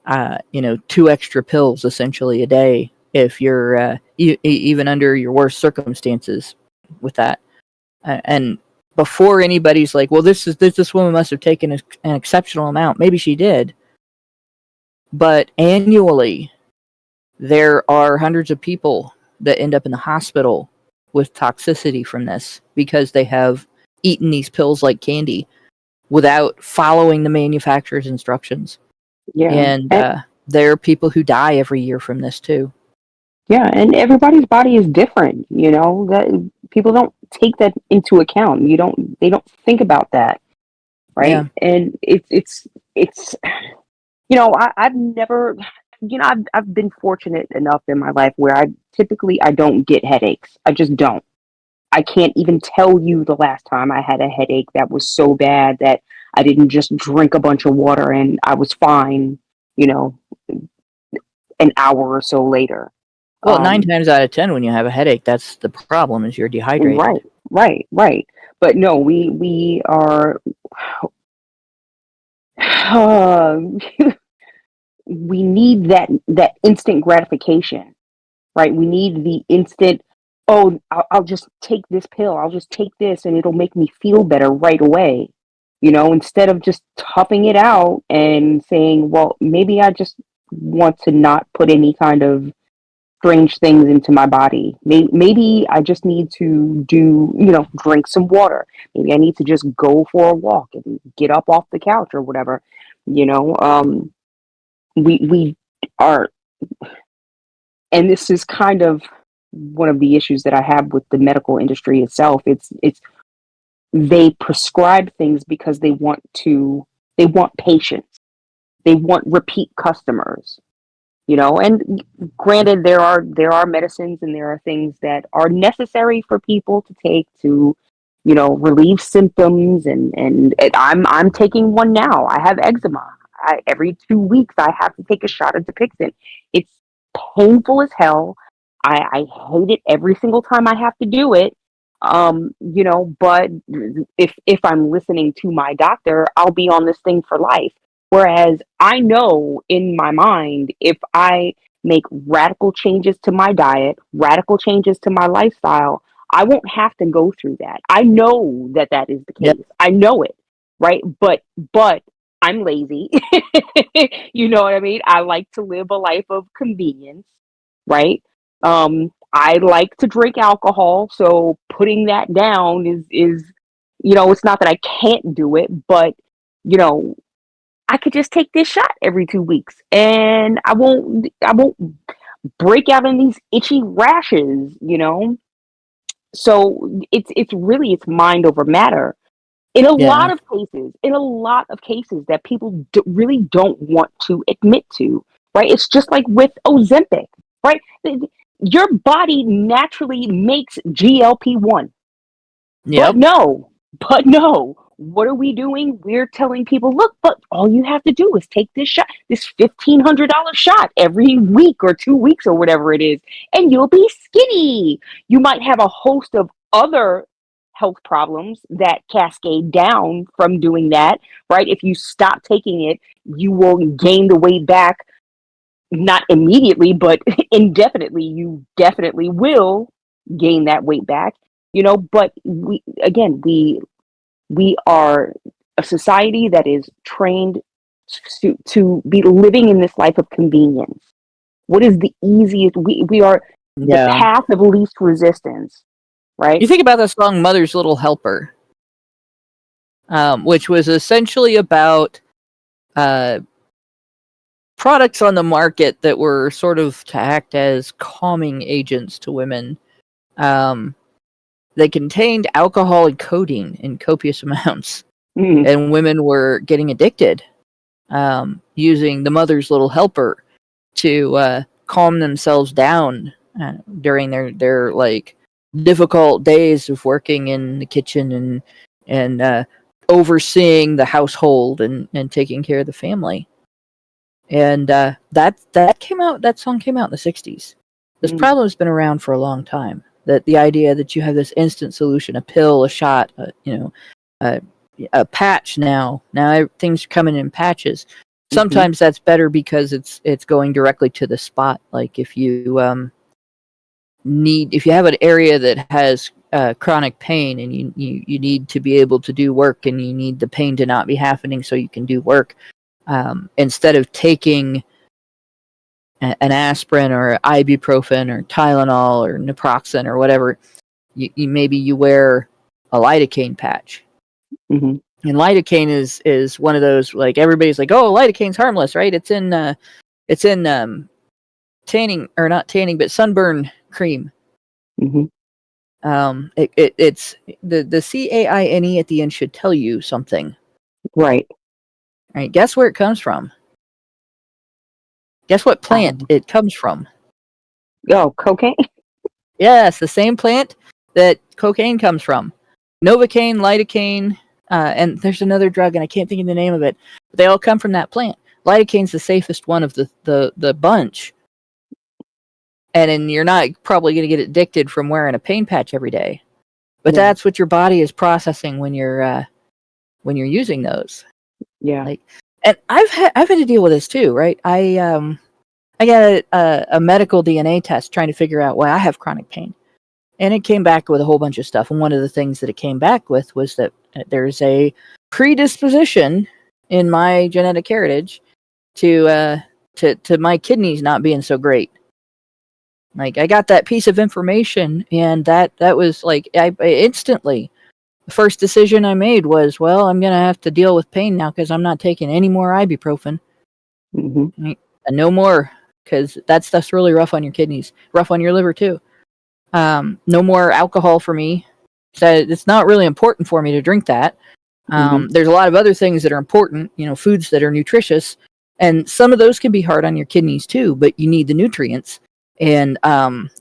C: 2 extra pills essentially a day if you're even under your worst circumstances with that. And before anybody's like, well, this woman must have taken an exceptional amount. Maybe she did. But annually, there are hundreds of people that end up in the hospital with toxicity from this because they have eaten these pills like candy without following the manufacturer's instructions.
D: Yeah.
C: And there are people who die every year from this too.
D: Yeah, and everybody's body is different. That people don't take that into account. They don't think about that, right?
C: Yeah.
D: And it's I've never, I've been fortunate enough in my life where I don't get headaches. I just don't. I can't even tell you the last time I had a headache that was so bad that I didn't just drink a bunch of water and I was fine, an hour or so later.
C: Well, 9 times out of 10, when you have a headache, that's the problem, is you're dehydrated.
D: Right. But no, we are, we need that instant gratification, right? We need the instant, oh, I'll just take this pill. I'll just take this and it'll make me feel better right away. Instead of just toughing it out and saying, well, maybe I just want to not put any kind of strange things into my body. Maybe I just need to drink some water. Maybe I need to just go for a walk and get up off the couch or whatever. We are, and this is kind of one of the issues that I have with the medical industry itself. It's they prescribe things because they want patients. They want repeat customers. And granted, there are medicines and there are things that are necessary for people to take to, relieve symptoms. And I'm taking one now. I have eczema. Every 2 weeks, I have to take a shot of Dupixent. It's painful as hell. I hate it every single time I have to do it. But if I'm listening to my doctor, I'll be on this thing for life. Whereas I know in my mind, if I make radical changes to my diet, radical changes to my lifestyle, I won't have to go through that. I know that is the case. Yep. I know it, right? But I'm lazy. You know what I mean? I like to live a life of convenience, right? I like to drink alcohol, so putting that down is it's not that I can't do it, but I could just take this shot every 2 weeks and I won't break out in these itchy rashes, So it's mind over matter. In a lot of cases that people really don't want to admit to, right? It's just like with Ozempic, right? Your body naturally makes GLP-1.
C: Yep.
D: But no, what are we doing? We're telling people, look, but all you have to do is take this shot, this $1,500 shot every week or 2 weeks or whatever it is, and you'll be skinny. You might have a host of other health problems that cascade down from doing that, right? If you stop taking it, you will gain the weight back, not immediately, but indefinitely. You definitely will gain that weight back, but we are a society that is trained to be living in this life of convenience. What is the easiest? We are the path of least resistance, right?
C: You think about the song Mother's Little Helper, which was essentially about products on the market that were sort of to act as calming agents to women. They contained alcohol and codeine in copious amounts, and women were getting addicted, using the Mother's Little Helper to calm themselves down during their like difficult days of working in the kitchen and overseeing the household and taking care of the family. And that song came out in the 60s. This problem has been around for a long time. That the idea that you have this instant solution, a pill, a shot, a patch now things are coming in patches. Sometimes that's better because it's going directly to the spot. Like if you have an area that has chronic pain and you need to be able to do work and you need the pain to not be happening so you can do work, instead of taking an aspirin or ibuprofen or Tylenol or naproxen or whatever, you wear a lidocaine patch. And lidocaine is one of those, like, everybody's like, oh, lidocaine's harmless, right? It's in tanning, or not tanning, but sunburn cream. It's the CAINE at the end should tell you something.
D: Right.
C: Right. Guess where it comes from? Guess what plant it comes from?
D: Oh, cocaine?
C: Yes, the same plant that cocaine comes from. Novocaine, lidocaine, and there's another drug, and I can't think of the name of it. But they all come from that plant. Lidocaine's the safest one of the bunch. And then you're not probably going to get addicted from wearing a pain patch every day. But that's what your body is processing when you're using those.
D: Yeah.
C: Like, and I've had to deal with this too, right? I got a medical DNA test trying to figure out why I have chronic pain. And it came back with a whole bunch of stuff. And one of the things that it came back with was that there's a predisposition in my genetic heritage to my kidneys not being so great. Like, I got that piece of information, and that was like, I instantly, the first decision I made was, well, I'm going to have to deal with pain now because I'm not taking any more ibuprofen.
D: Mm-hmm.
C: And no more, because that stuff's really rough on your kidneys, rough on your liver too. No more alcohol for me. So it's not really important for me to drink that. There's a lot of other things that are important, foods that are nutritious, and some of those can be hard on your kidneys too, but you need the nutrients. And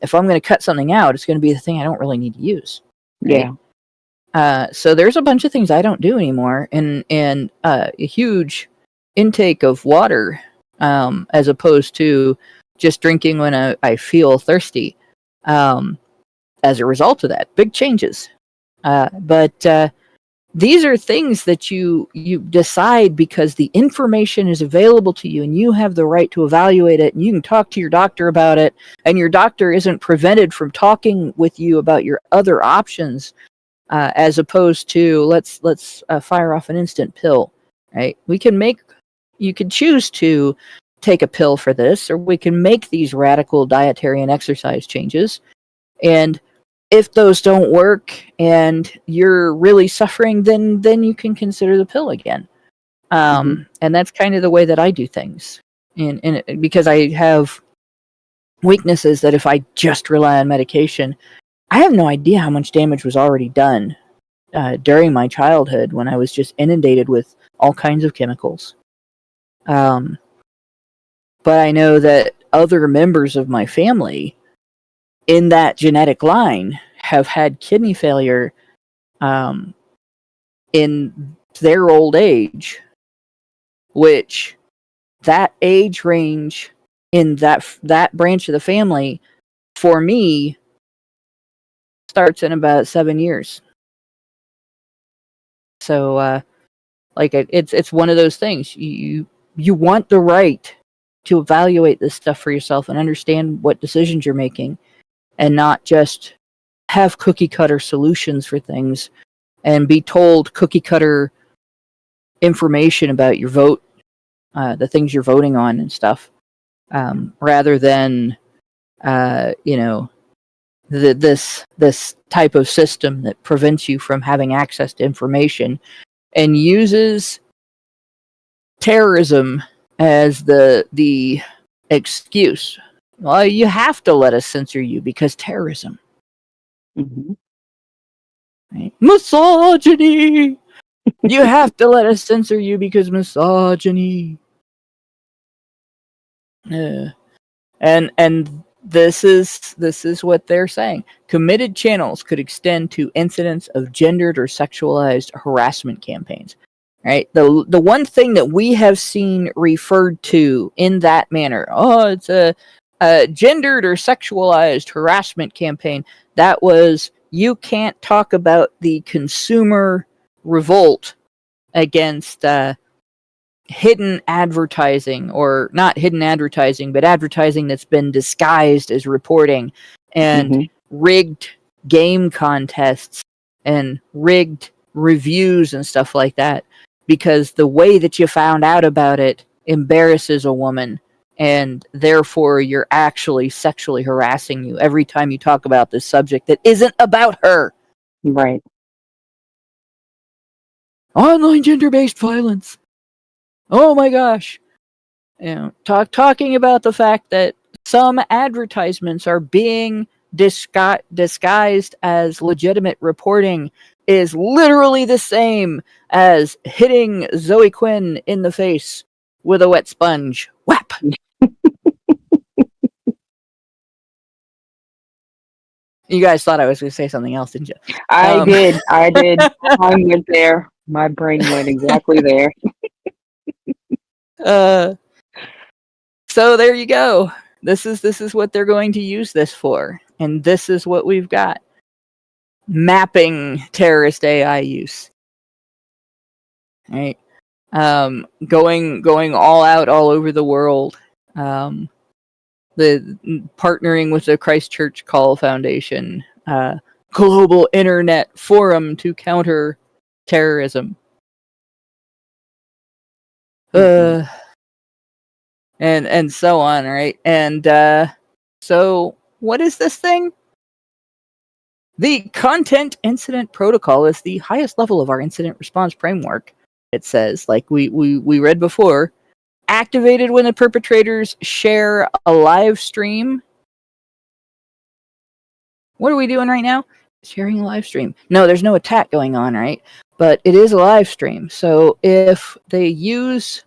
C: if I'm going to cut something out, it's going to be the thing I don't really need to use. Right?
D: Yeah.
C: So there's a bunch of things I don't do anymore, and a huge intake of water, as opposed to just drinking when I feel thirsty. As a result of that, big changes. But these are things that you decide because the information is available to you, and you have the right to evaluate it, and you can talk to your doctor about it, and your doctor isn't prevented from talking with you about your other options, as opposed to let's fire off an instant pill, right? You could choose to take a pill for this, or we can make these radical dietary and exercise changes, and if those don't work and you're really suffering, then you can consider the pill again. And that's kind of the way that I do things. And because I have weaknesses that if I just rely on medication, I have no idea how much damage was already done during my childhood when I was just inundated with all kinds of chemicals. But I know that other members of my family in that genetic line have had kidney failure in their old age, which that age range in that branch of the family for me starts in about 7 years. So it's one of those things. You want the right to evaluate this stuff for yourself and understand what decisions you're making, and not just have cookie cutter solutions for things and be told cookie cutter information about your vote, the things you're voting on and stuff, rather than this type of system that prevents you from having access to information and uses terrorism as the excuse. Well, you have to let us censor you because terrorism. Right? Misogyny. You have to let us censor you because misogyny. And this is what they're saying. Committed channels could extend to incidents of gendered or sexualized harassment campaigns. Right? The one thing that we have seen referred to in that manner, it's a gendered or sexualized harassment campaign, that was, you can't talk about the consumer revolt against hidden advertising, or not hidden advertising, but advertising that's been disguised as reporting, and rigged game contests and rigged reviews and stuff like that, because the way that you found out about it embarrasses a woman, and therefore you're actually sexually harassing you every time you talk about this subject that isn't about her.
D: Right.
C: Online gender-based violence. Oh my gosh. Talking about the fact that some advertisements are being disguised as legitimate reporting is literally the same as hitting Zoe Quinn in the face with a wet sponge. Whap! You guys thought I was going to say something else, didn't you?
D: I did. I went there. My brain went exactly there.
C: So there you go. This is what they're going to use this for, and this is what we've got: mapping terrorist AI use. Right, going all out all over the world. The partnering with the Christchurch Call Foundation, global internet forum to counter terrorism. And so on, right? And so what is this thing? The Content Incident Protocol is the highest level of our incident response framework. It says, like we read before, activated when the perpetrators share a live stream. What are we doing right now? Sharing a live stream. No, there's no attack going on, right? But it is a live stream. So if they use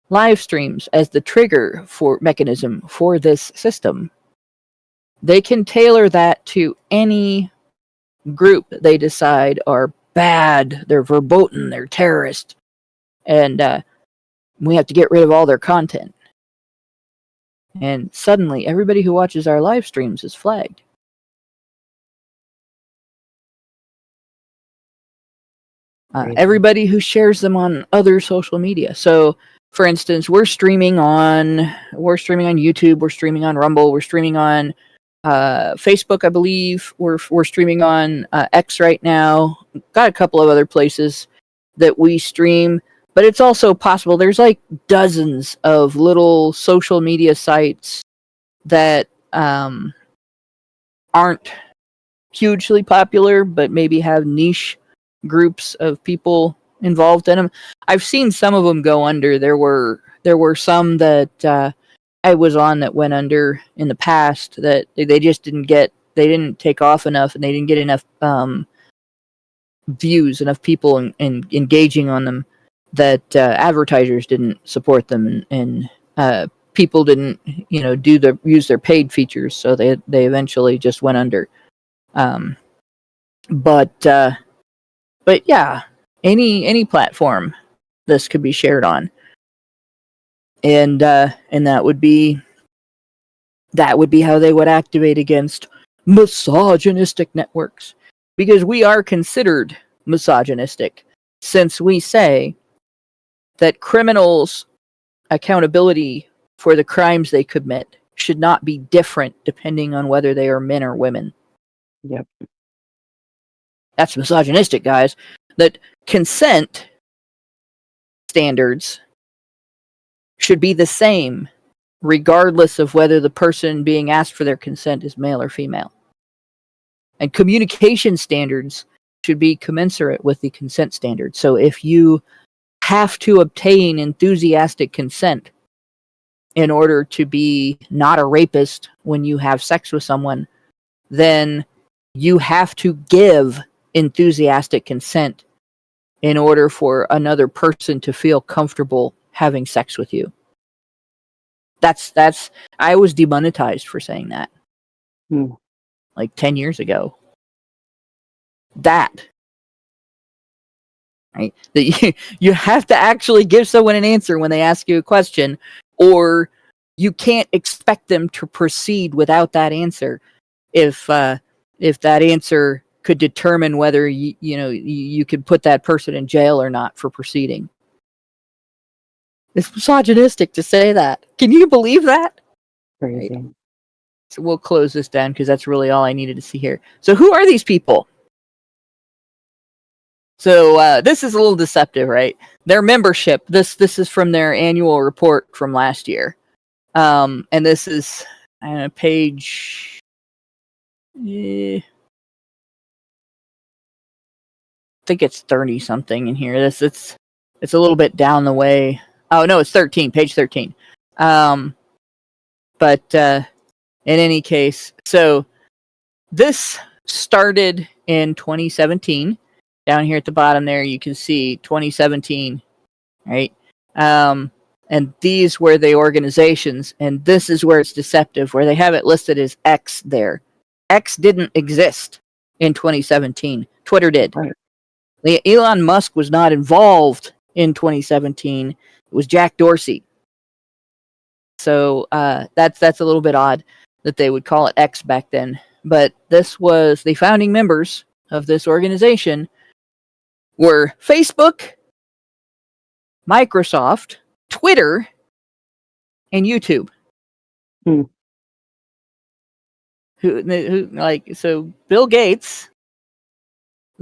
C: live streams as the trigger for mechanism for this system, they can tailor that to any group they decide are bad, they're verboten, they're terrorist, and we have to get rid of all their content. And suddenly, everybody who watches our live streams is flagged. Everybody who shares them on other social media. So, for instance, we're streaming on YouTube, we're streaming on Rumble, we're streaming on Facebook, I believe. We're streaming on X right now. Got a couple of other places that we stream, but it's also possible there's like dozens of little social media sites that aren't hugely popular, but maybe have niche groups of people involved in them. I've seen some of them go under. There were some that I was on that went under in the past that they just didn't take off enough, and they didn't get enough views, enough people in engaging on them, that advertisers didn't support them, and people didn't use their paid features, so they eventually just went under. But yeah, any platform this could be shared on. And that would be how they would activate against misogynistic networks, because we are considered misogynistic, since we say that criminals' accountability for the crimes they commit should not be different depending on whether they are men or women.
D: Yep.
C: That's misogynistic, guys. That consent standards should be the same regardless of whether the person being asked for their consent is male or female. And communication standards should be commensurate with the consent standards. So if you have to obtain enthusiastic consent in order to be not a rapist when you have sex with someone, then you have to give enthusiastic consent in order for another person to feel comfortable having sex with you. That's I was demonetized for saying that. Like 10 years ago. That. Right? That you have to actually give someone an answer when they ask you a question, or you can't expect them to proceed without that answer if that answer could determine whether you could put that person in jail or not for proceeding. It's misogynistic to say that. Can you believe that?
D: Crazy.
C: Right. So we'll close this down because that's really all I needed to see here. So who are these people? So this is a little deceptive, right? Their membership. This is from their annual report from last year, and this is page. I think it's 30 something in here. It's a little bit down the way. Oh no, it's 13, page 13. But in any case, so this started in 2017. Down here at the bottom there, you can see 2017, right? And these were the organizations, and this is where it's deceptive, where they have it listed as X there. X didn't exist in 2017. Twitter did.
D: Right.
C: Elon Musk was not involved in 2017. It was Jack Dorsey. So that's a little bit odd that they would call it X back then. But this was the founding members of this organization were Facebook, Microsoft, Twitter, and YouTube. Who like, so Bill Gates,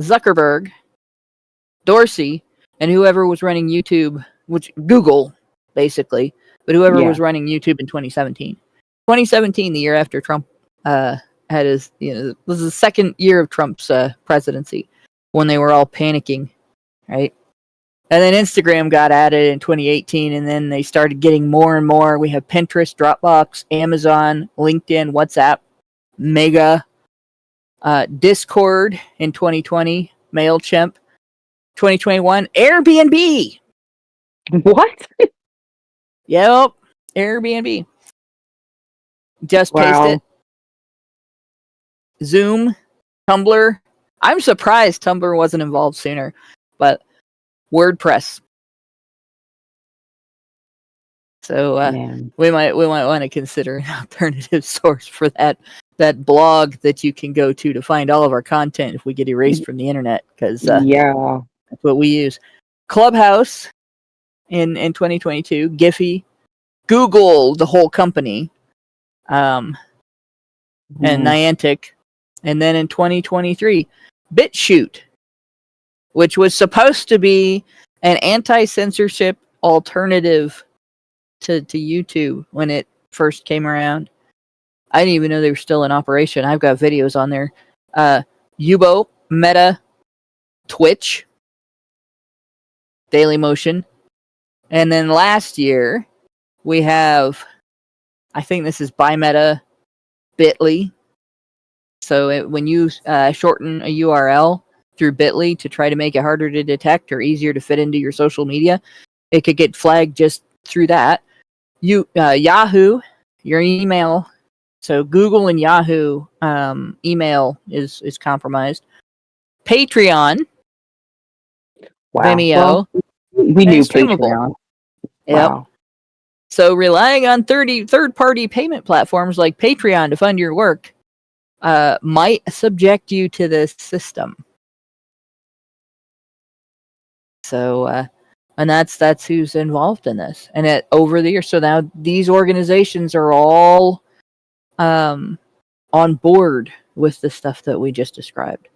C: Zuckerberg, Dorsey, and whoever was running YouTube, which Google basically, but whoever was running YouTube in 2017. 2017, the year after Trump had his, was the second year of Trump's presidency, when they were all panicking, right? And then Instagram got added in 2018, and then they started getting more and more. We have Pinterest, Dropbox, Amazon, LinkedIn, WhatsApp, Mega, Discord in 2020, MailChimp, 2021, Airbnb.
D: What?
C: Yep, Airbnb. Just paste it. Zoom, Tumblr. I'm surprised Tumblr wasn't involved sooner, but WordPress. So we might want to consider an alternative source for that blog that you can go to find all of our content if we get erased from the internet, because that's what we use. Clubhouse in 2022, Giphy, Google, the whole company, and Niantic, and then in 2023, BitChute, which was supposed to be an anti-censorship alternative to YouTube when it first came around. I didn't even know they were still in operation. I've got videos on there. Yubo, Meta, Twitch, Dailymotion. And then last year, we have, I think this is by Meta, Bitly. So when you shorten a URL through Bitly to try to make it harder to detect or easier to fit into your social media, it could get flagged just through that. Yahoo, your email. So Google and Yahoo email is compromised. Patreon, Vimeo.
D: Well, we knew Patreon.
C: Yep.
D: Wow.
C: So relying on third-party payment platforms like Patreon to fund your work might subject you to this system. So, and that's who's involved in this. And over the years, so now these organizations are all on board with the stuff that we just described.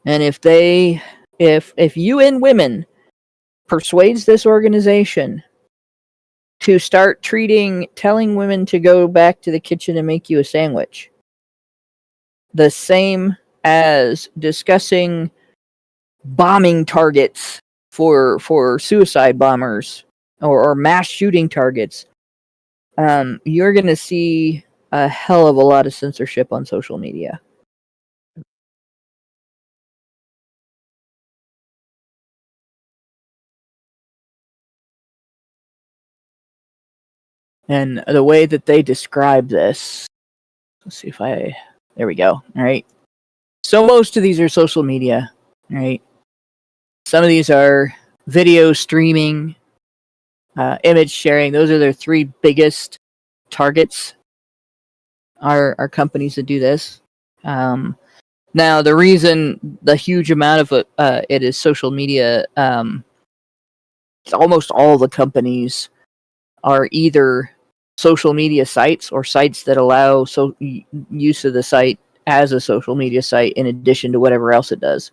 C: And if UN Women persuades this organization to start telling women to go back to the kitchen and make you a sandwich, the same as discussing bombing targets for suicide bombers or mass shooting targets, you're going to see a hell of a lot of censorship on social media. And the way that they describe this, let's see if there we go. All right. So most of these are social media, right? Some of these are video streaming, image sharing. Those are their three biggest targets, are companies that do this. Now, the reason the huge amount of it is social media, almost all the companies are either social media sites or sites that allow use of the site as a social media site in addition to whatever else it does.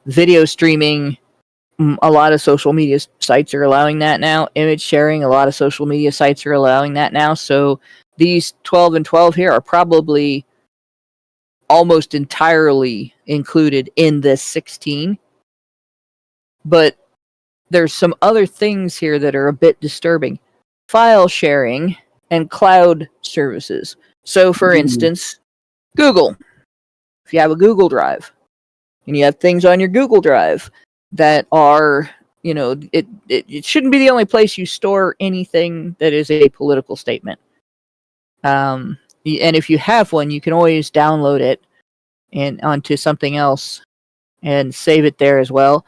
C: Video streaming, a lot of social media sites are allowing that now. Image sharing, a lot of social media sites are allowing that now. So these 12 and 12 here are probably almost entirely included in this 16. But there's some other things here that are a bit disturbing. File sharing and cloud services. So, for instance, Google. If you have a Google Drive and you have things on your Google Drive that are, it shouldn't be the only place you store anything that is a political statement. And if you have one, you can always download it and onto something else and save it there as well.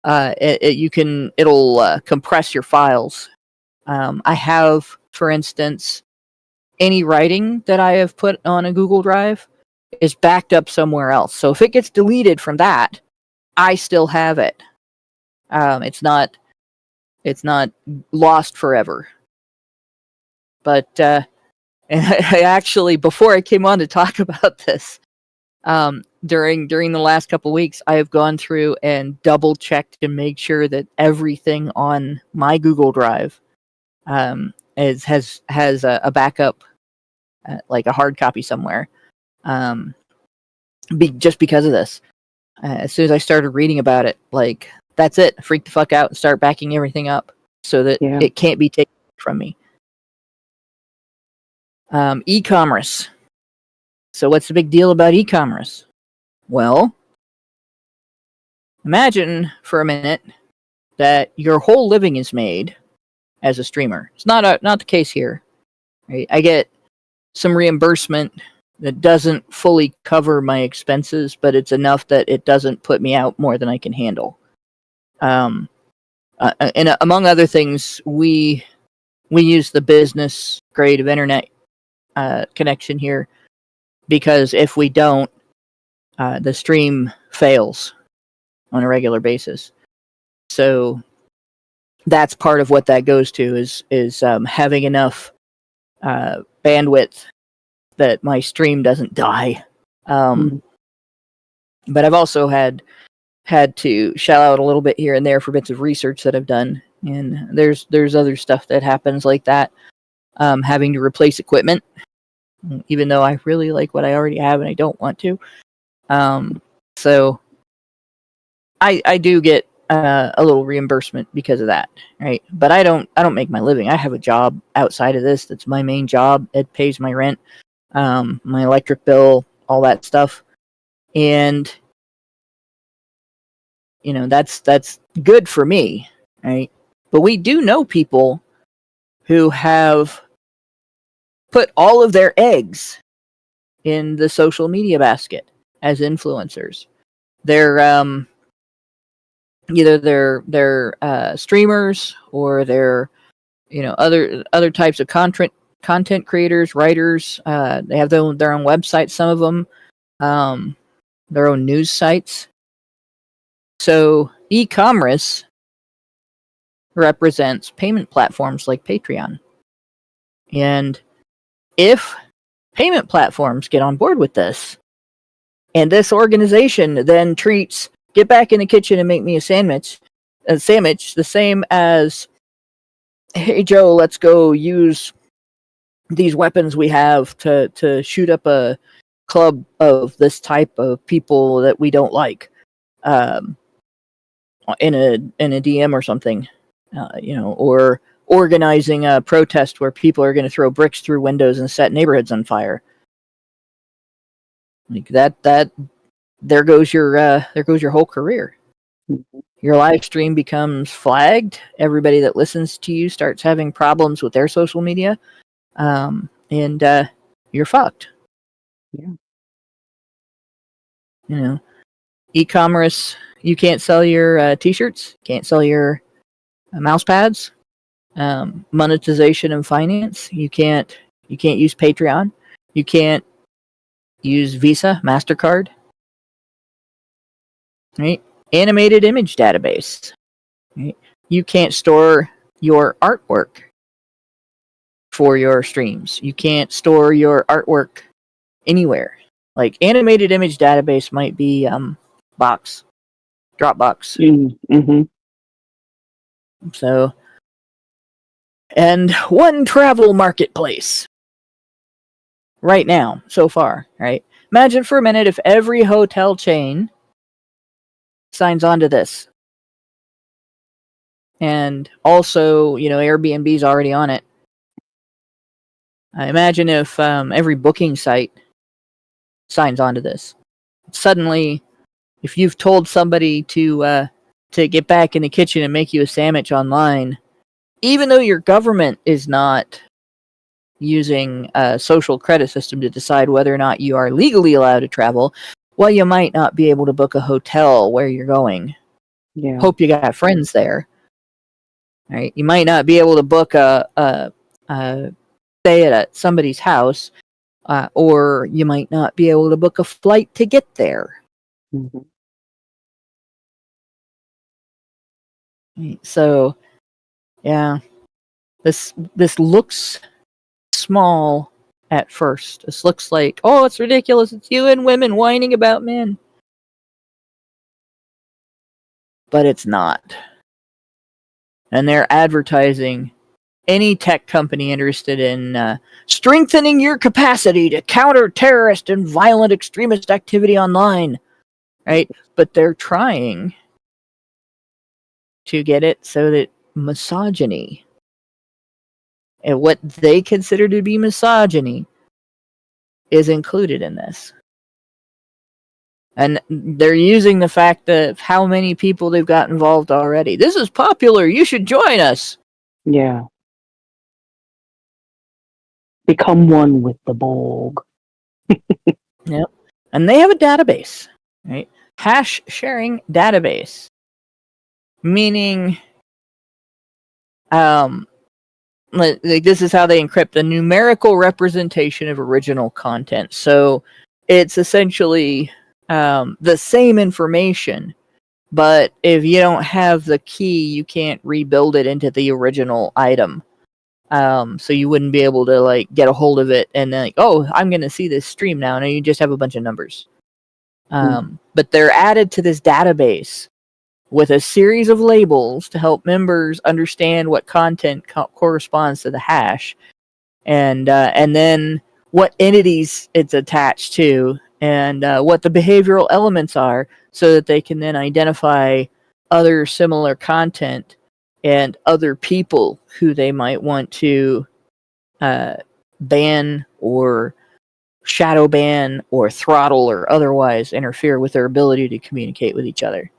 C: It'll compress your files. I have, for instance, any writing that I have put on a Google Drive is backed up somewhere else. So if it gets deleted from that, I still have it. It's not lost forever. But and I actually, before I came on to talk about this, during the last couple weeks, I have gone through and double checked to make sure that everything on my Google Drive has a backup, like a hard copy somewhere. Just because of this, as soon as I started reading about it, like, that's it. Freak the fuck out and start backing everything up so that it can't be taken from me. E-commerce. So what's the big deal about e-commerce? Well, imagine for a minute that your whole living is made as a streamer. It's not the case here. Right? I get some reimbursement that doesn't fully cover my expenses, but it's enough that it doesn't put me out more than I can handle. And among other things, we use the business grade of internet connection here, because if we don't, the stream fails on a regular basis. So that's part of what that goes to is having enough bandwidth that my stream doesn't die. But I've also had to shell out a little bit here and there for bits of research that I've done, and there's other stuff that happens like that. Having to replace equipment, even though I really like what I already have and I don't want to. So I do get a little reimbursement because of that, right? But I don't make my living. I have a job outside of this that's my main job. It pays my rent, my electric bill, all that stuff, and that's good for me, right? But we do know people who have put all of their eggs in the social media basket as influencers. They're either they're streamers, or they're other types of content creators, writers. They have their own websites, some of them, their own news sites. So e-commerce represents payment platforms like Patreon. And if payment platforms get on board with this, and this organization then treats get back in the kitchen and make me a sandwich the same as, hey Joe, let's go use these weapons we have to shoot up a club of this type of people that we don't like, in a DM or something, or organizing a protest where people are going to throw bricks through windows and set neighborhoods on fire. Like that there goes your whole career. Your live stream becomes flagged. Everybody that listens to you starts having problems with their social media, and you're fucked. Yeah. E-commerce, you can't sell your t-shirts, can't sell your mouse pads. Monetization and finance, you can't use Patreon, you can't use Visa, MasterCard, right? Animated image database, right? You can't store your artwork for your streams. You can't store your artwork anywhere. Like, animated image database might be Dropbox.
D: Mm-hmm.
C: So, and one travel marketplace right now, so far, right? Imagine for a minute if every hotel chain signs on to this. And also, Airbnb's already on it. I imagine if every booking site signs on to this. Suddenly, if you've told somebody to get back in the kitchen and make you a sandwich online, even though your government is not using a social credit system to decide whether or not you are legally allowed to travel, well, you might not be able to book a hotel where you're going.
D: Yeah.
C: Hope you got friends there. Right? You might not be able to book a stay at somebody's house, or you might not be able to book a flight to get there.
D: Mm-hmm.
C: So, yeah, this looks small at first. This looks like, oh, it's ridiculous. It's UN women whining about men. But it's not. And they're advertising any tech company interested in strengthening your capacity to counter terrorist and violent extremist activity online. Right? But they're trying to get it so that misogyny and what they consider to be misogyny is included in this. And they're using the fact that how many people they've got involved already. This is popular. You should join us.
D: Yeah. Become one with the Borg.
C: Yep. And they have a database, right? Hash sharing database. Meaning, like this is how they encrypt a numerical representation of original content. So it's essentially the same information, but if you don't have the key, you can't rebuild it into the original item. So you wouldn't be able to like get a hold of it and then like, oh, I'm going to see this stream now. No, you just have a bunch of numbers. But they're added to this database with a series of labels to help members understand what content corresponds to the hash, and then what entities it's attached to, and what the behavioral elements are, so that they can then identify other similar content and other people who they might want to ban or shadow ban or throttle or otherwise interfere with their ability to communicate with each other.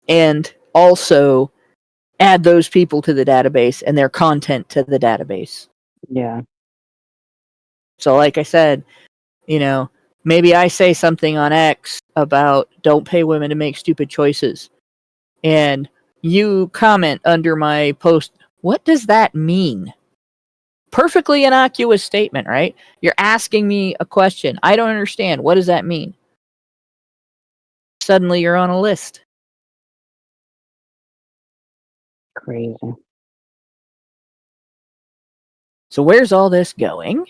C: And also add those people to the database and their content to the database.
D: Yeah.
C: So like I said, you know, maybe I say something on X about don't pay women to make stupid choices. And you comment under my post, what does that mean? Perfectly innocuous statement, right? You're asking me a question. I don't understand. What does that mean? Suddenly you're on a list.
D: Crazy.
C: So where's all this going?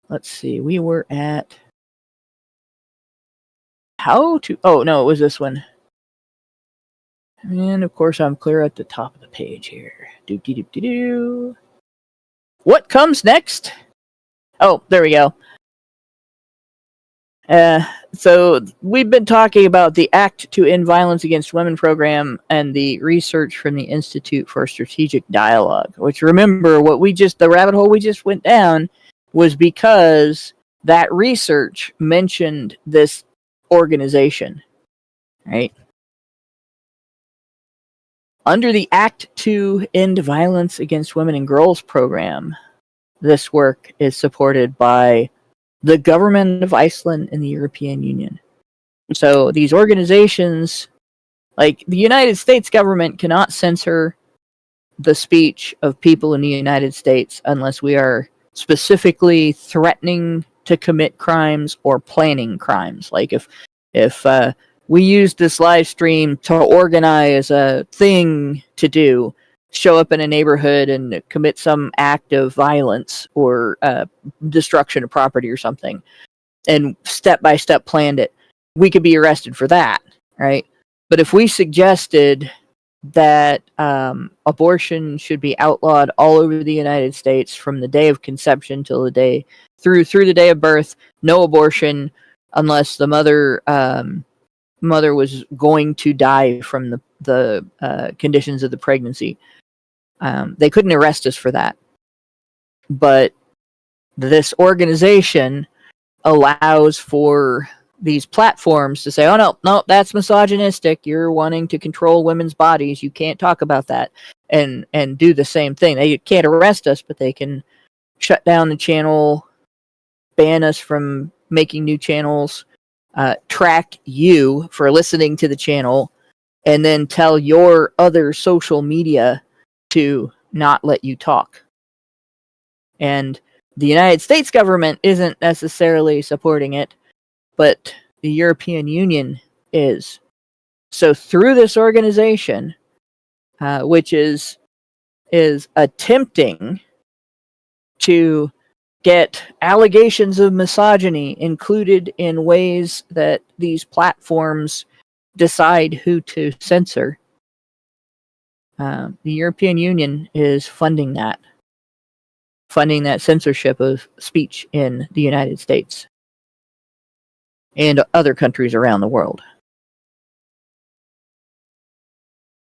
C: Let's see. We were at how to... Oh, no, it was this one. And, of course, I'm clear at the top of the page here. Doop-de-doop-de-doo. What comes next? Oh, there we go. So we've been talking about the Act to End Violence Against Women program and the research from the Institute for Strategic Dialogue, which, remember, the rabbit hole we just went down was because that research mentioned this organization, right? Under the Act to End Violence Against Women and Girls program, this work is supported by the government of Iceland and the European Union. So these organizations, like the United States government, cannot censor the speech of people in the United States unless we are specifically threatening to commit crimes or planning crimes. Like if we use this live stream to organize a thing to do, show up in a neighborhood and commit some act of violence or destruction of property or something, and step-by-step planned it, we could be arrested for that, right? But if we suggested that abortion should be outlawed all over the United States from the day of conception till the day through the day of birth, no abortion unless the mother was going to die from the conditions of the pregnancy, they couldn't arrest us for that. but this organization allows for these platforms to say, oh, no, that's misogynistic. You're wanting to control women's bodies. You can't talk about that. And do the same thing. They can't arrest us, but they can shut down the channel, ban us from making new channels, track you for listening to the channel, and then tell your other social media to not let you talk. And the United States government isn't necessarily supporting it, but the European Union is. So through this organization, which is attempting to get allegations of misogyny included in ways that these platforms decide who to censor, the European Union is funding that censorship of speech in the United States and other countries around the world.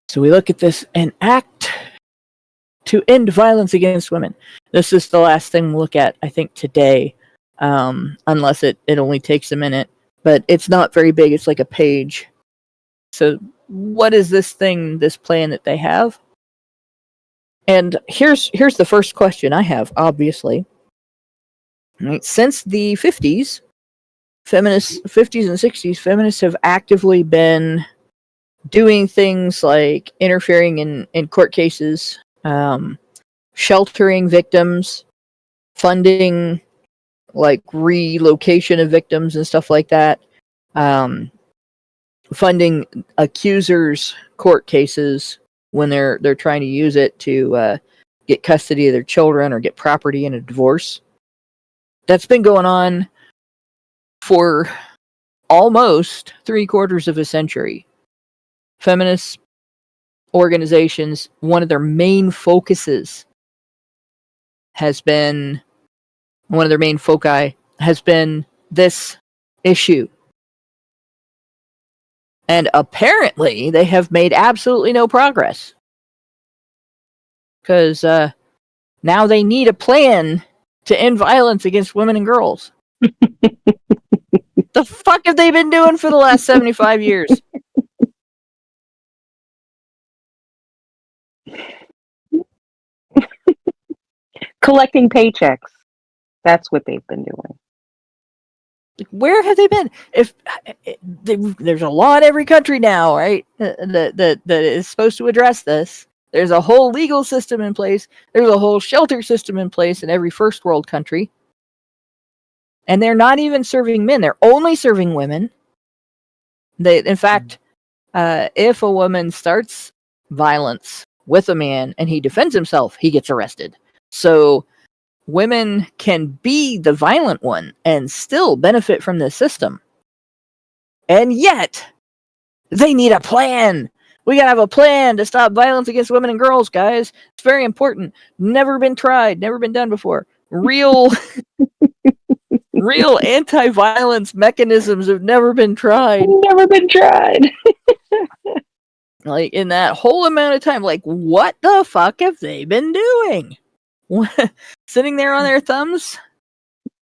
C: So we look at this, an act to end violence against women. This is the last thing we'll look at, I think, today, unless it only takes a minute. But it's not very big. It's like a page. So what is this plan that they have? And here's the first question I have, obviously. Right. Since the 50s, 50s and 60s, feminists have actively been doing things like interfering in court cases, sheltering victims, funding like relocation of victims and stuff like that, funding accusers' court cases when they're trying to use it to get custody of their children or get property in a divorce. That's been going on for almost 3/4 of a century. Feminist organizations, one of their main foci has been this issue. And apparently they have made absolutely no progress. Because now they need a plan to end violence against women and girls. The fuck have they been doing for the last 75 years?
D: Collecting paychecks. That's what they've been doing.
C: Where have they been? There's a law in every country now, right? That is supposed to address this. There's a whole legal system in place. There's a whole shelter system in place in every first world country. And they're not even serving men. They're only serving women. In fact, if a woman starts violence with a man and he defends himself, he gets arrested. So women can be the violent one and still benefit from this system. And yet, they need a plan. We gotta have a plan to stop violence against women and girls, guys. It's very important. Never been tried, never been done before. Real anti-violence mechanisms have never been tried.
D: Never been tried.
C: Like, in that whole amount of time, like, what the fuck have they been doing? Sitting there on their thumbs?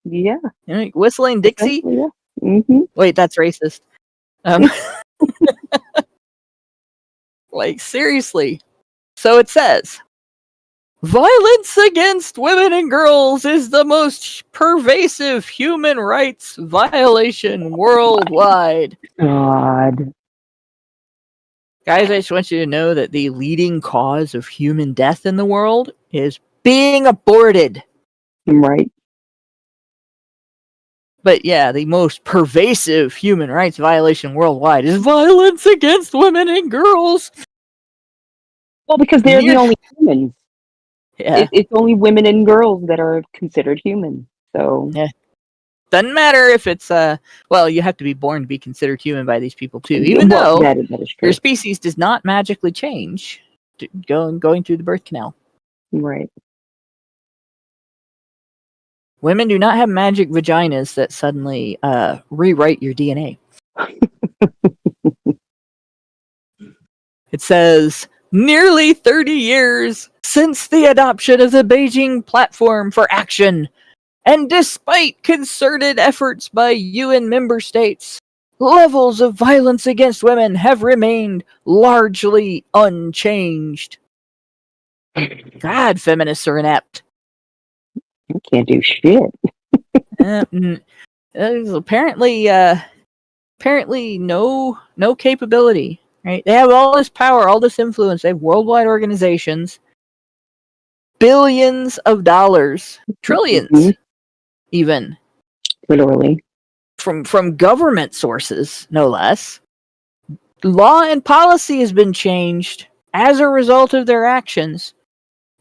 D: Yeah.
C: You know, whistling Dixie?
D: Yeah. Mm-hmm.
C: Wait, that's racist. Like, seriously. So it says, violence against women and girls is the most pervasive human rights violation worldwide.
D: God.
C: Guys, I just want you to know that the leading cause of human death in the world is being aborted.
D: Right.
C: But yeah, the most pervasive human rights violation worldwide is violence against women and girls.
D: Well, because they're the only humans.
C: Yeah.
D: It's only women and girls that are considered human. So
C: yeah. Doesn't matter if it's well, you have to be born to be considered human by these people too. Even though
D: that is true.
C: Your species does not magically change going through the birth canal.
D: Right.
C: Women do not have magic vaginas that suddenly rewrite your DNA. It says, Nearly 30 years since the adoption of the Beijing Platform for Action, and despite concerted efforts by UN member states, levels of violence against women have remained largely unchanged. God, feminists are inept.
D: You can't do shit.
C: There's apparently no capability. Right? They have all this power, all this influence. They have worldwide organizations, billions of dollars, trillions, even,
D: literally,
C: from government sources, no less. Law and policy has been changed as a result of their actions.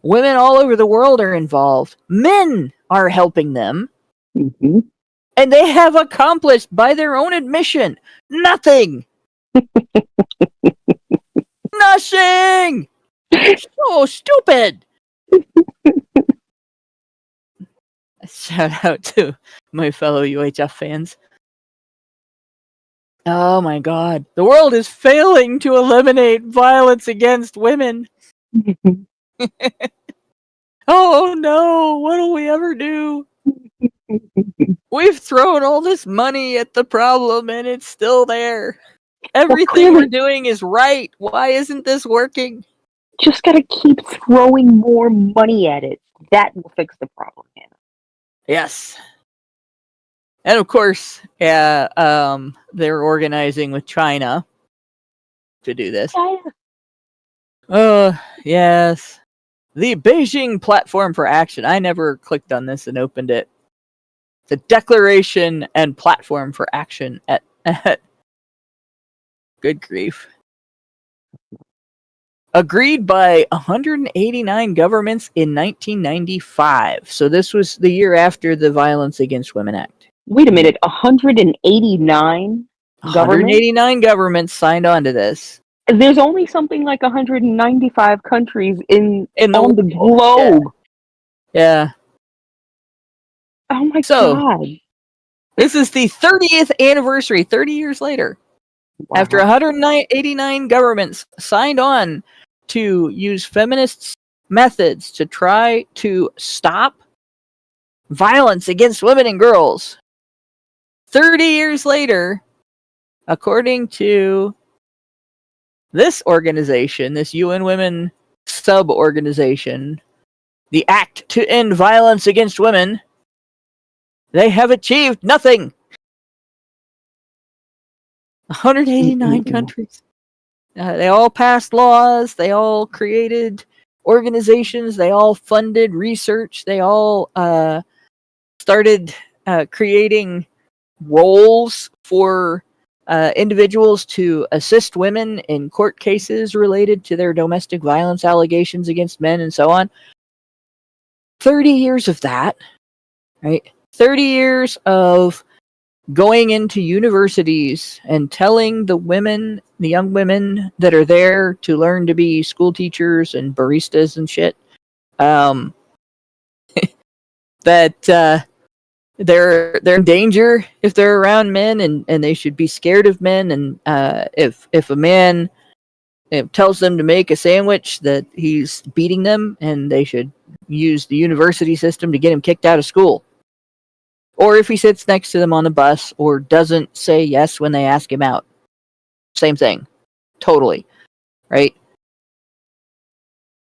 C: Women all over the world are involved. Men are helping them.
D: Mm-hmm.
C: And they have accomplished, by their own admission, nothing. Nothing! So stupid! Shout out to my fellow UHF fans. Oh my god. The world is failing to eliminate violence against women. Oh no, what'll we ever do? We've thrown all this money at the problem and it's still there. Everything we're doing is right. Why isn't this working?
D: Just gotta keep throwing more money at it. That will fix the problem, Hannah.
C: Yes. And of course, they're organizing with China to do this. Yes. The Beijing Platform for Action. I never clicked on this and opened it. The Declaration and Platform for Action at good grief. Agreed by 189 governments in 1995. So this was the year after the Violence Against Women Act.
D: Wait a minute, 189
C: 189 governments signed on to this.
D: There's only something like 195 countries on the globe.
C: Yeah.
D: Oh my god.
C: This is the 30th anniversary, 30 years later. Wow. After 189 governments signed on to use feminist methods to try to stop violence against women and girls. 30 years later, according to this organization, this UN Women sub-organization, the Act to End Violence Against Women, they have achieved nothing. 189 countries. They all passed laws. They all created organizations. They all funded research. They all started creating roles for individuals to assist women in court cases related to their domestic violence allegations against men and so on. 30 years of that, right? 30 years of going into universities and telling the women, the young women that are there to learn to be school teachers and baristas and shit, that they're in danger if they're around men, and they should be scared of men, and if a man tells them to make a sandwich, that he's beating them, and they should use the university system to get him kicked out of school. Or if he sits next to them on the bus or doesn't say yes when they ask him out. Same thing. Totally. Right?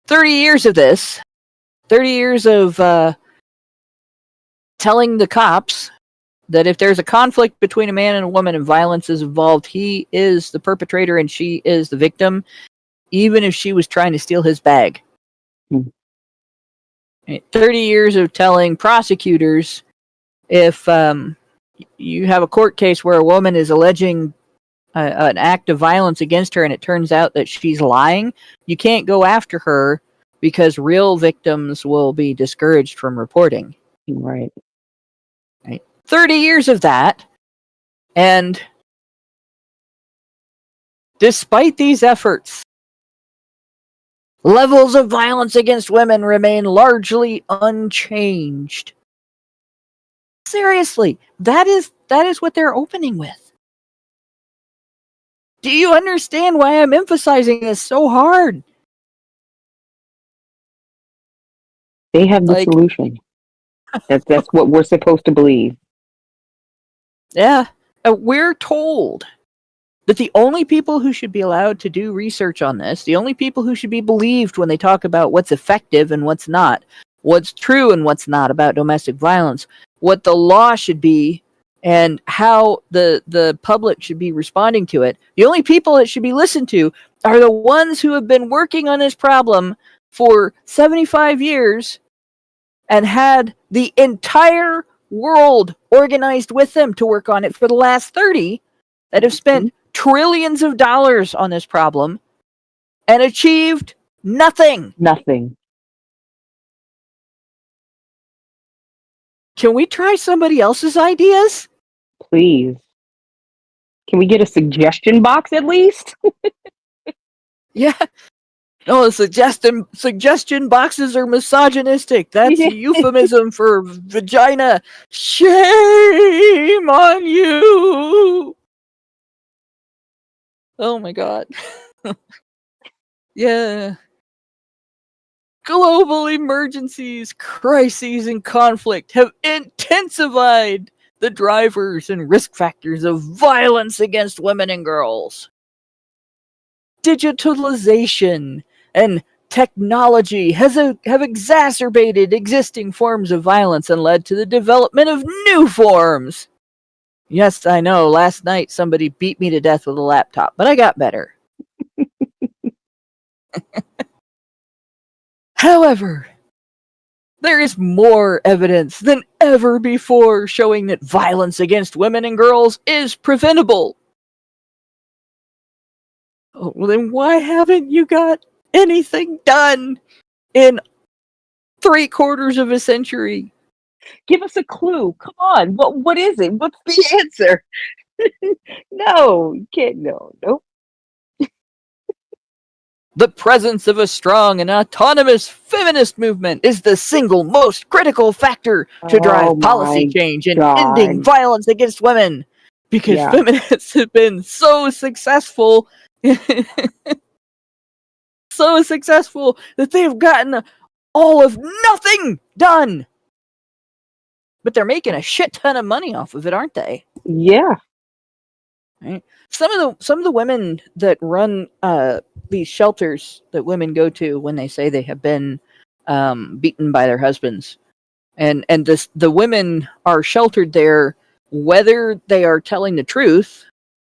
C: 30 years of this. 30 years of telling the cops that if there's a conflict between a man and a woman and violence is involved, he is the perpetrator and she is the victim, even if she was trying to steal his bag. 30 years of telling prosecutors, if you have a court case where a woman is alleging an act of violence against her and it turns out that she's lying, you can't go after her because real victims will be discouraged from reporting.
D: Right.
C: 30 years of that, and despite these efforts, levels of violence against women remain largely unchanged. Seriously, that is what they're opening with. Do you understand why I'm emphasizing this so hard?
D: They have the
C: Like,
D: solution. That's what we're supposed to believe.
C: yeah, we're told that the only people who should be allowed to do research on this, the only people who should be believed when they talk about what's effective and what's not, what's true and what's not about domestic violence, what the law should be, and how the public should be responding to it, the only people that should be listened to are the ones who have been working on this problem for 75 years and had the entire world organized with them to work on it for the last 30, that have spent trillions of dollars on this problem and achieved nothing.
D: Nothing.
C: Can we try somebody else's ideas?
D: Please. Can we get a suggestion box at least?
C: Yeah. No, suggestion boxes are misogynistic. That's a euphemism for vagina. Shame on you. Oh my god. Yeah. Global emergencies, crises, and conflict have intensified the drivers and risk factors of violence against women and girls. Digitalization and technology have exacerbated existing forms of violence and led to the development of new forms. Yes, I know, last night somebody beat me to death with a laptop, but I got better. However, there is more evidence than ever before showing that violence against women and girls is preventable. Oh, well, then why haven't you got anything done in 3/4 of a century?
D: Give us a clue. Come on. What is it? What's the answer? No, you can't. No. Nope.
C: The presence of a strong and autonomous feminist movement is the single most critical factor to drive policy change and ending violence against women. Because feminists have been so successful, so successful that they've gotten all of nothing done. But they're making a shit ton of money off of it, aren't they?
D: Yeah.
C: Right? Some of the women that run these shelters that women go to when they say they have been beaten by their husbands, and the women are sheltered there whether they are telling the truth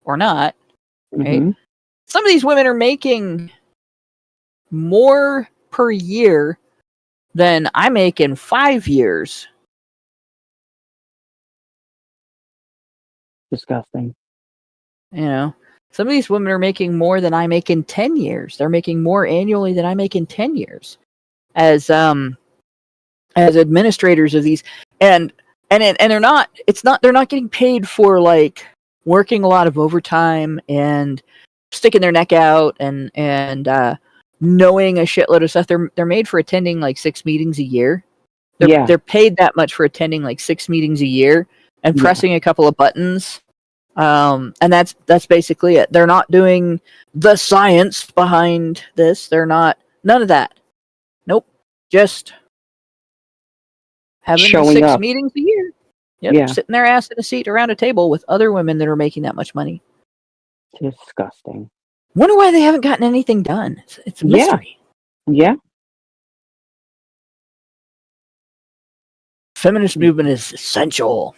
C: or not. Right?
D: Mm-hmm.
C: Some of these women are making more per year than I make in 5 years.
D: Disgusting.
C: You know, some of these women are making more than I make in 10 years. They're making more annually than I make in 10 years as administrators of these. And they're not getting paid for like working a lot of overtime and sticking their neck out and knowing a shitload of stuff. They're made for attending like 6 meetings a year. They're paid that much for attending like 6 meetings a year and pressing a couple of buttons. And that's basically it. They're not doing the science behind this. They're not, none of that. Nope. Just having
D: showing
C: 6
D: up.
C: meetings a year. Yep. Sitting their ass in a seat around a table with other women that are making that much money.
D: Disgusting.
C: Wonder why they haven't gotten anything done. It's a mystery.
D: Yeah.
C: Feminist movement is essential.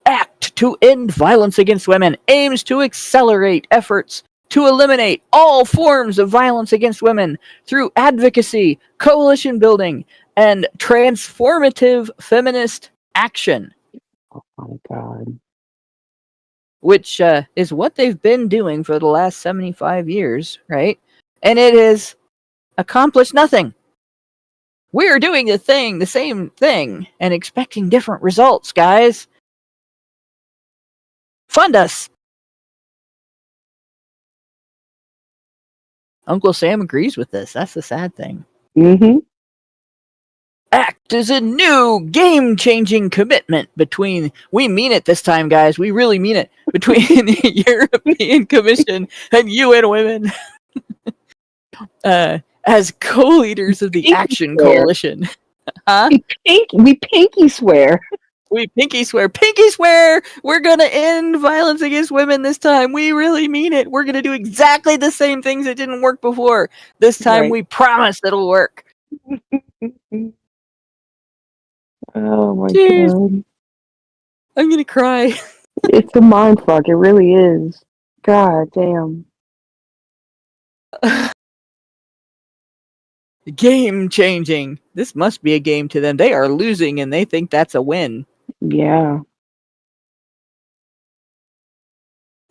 C: Act to end violence against women aims to accelerate efforts to eliminate all forms of violence against women through advocacy, coalition building, and transformative feminist action.
D: Oh my God.
C: Which is what they've been doing for the last 75 years, right? And it has accomplished nothing. We're doing the same thing, and expecting different results, guys. Fund us. Uncle Sam agrees with this. That's the sad thing.
D: Mm-hmm.
C: ACT is a new game-changing commitment between, we mean it this time, guys, we really mean it, between the European Commission and UN Women. as co-leaders of the
D: Pinky
C: Action
D: swear.
C: Coalition. Huh?
D: We pinky swear.
C: We pinky swear. Pinky swear! We're gonna end violence against women this time. We really mean it. We're gonna do exactly the same things that didn't work before. This time
D: Right.
C: we promise it'll work.
D: Oh my
C: Jeez.
D: god.
C: I'm gonna cry.
D: It's a mind fuck, it really is. God damn.
C: Game changing. This must be a game to them. They are losing and they think that's a win.
D: Yeah.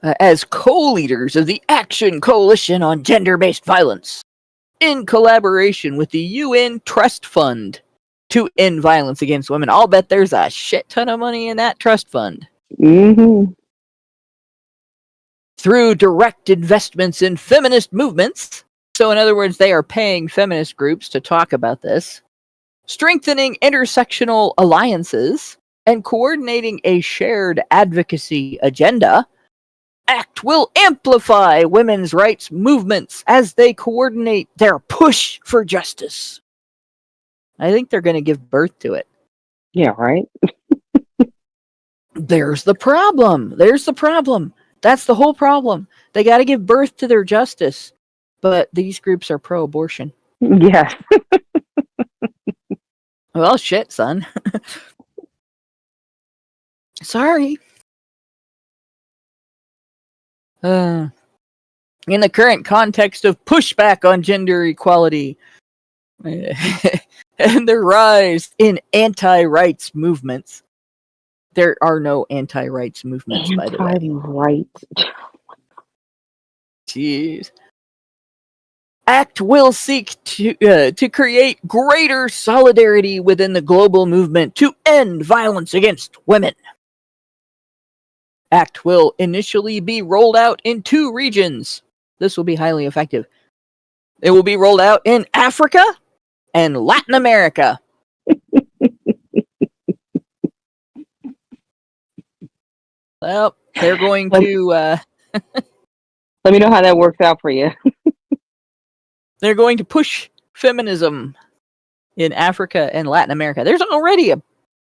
C: As co-leaders of the Action Coalition on Gender-Based Violence, in collaboration with the UN Trust Fund to end violence against women. I'll bet there's a shit ton of money in that trust fund.
D: Mm-hmm.
C: Through direct investments in feminist movements, so in other words, they are paying feminist groups to talk about this, strengthening intersectional alliances, and coordinating a shared advocacy agenda, ACT will amplify women's rights movements as they coordinate their push for justice. I think they're going to give birth to it.
D: Yeah, right?
C: There's the problem. That's the whole problem. They got to give birth to their justice. But these groups are pro-abortion.
D: Yes.
C: Well, shit, son. Sorry. In the current context of pushback on gender equality and the rise in anti-rights movements. There are no anti-rights movements, by the way.
D: Anti-rights.
C: Jeez. ACT will seek to create greater solidarity within the global movement to end violence against women. ACT will initially be rolled out in 2 regions. This will be highly effective. It will be rolled out in Africa and Latin America. Well, they're going to...
D: Let me know how that works out for you.
C: They're going to push feminism in Africa and Latin America. There's already a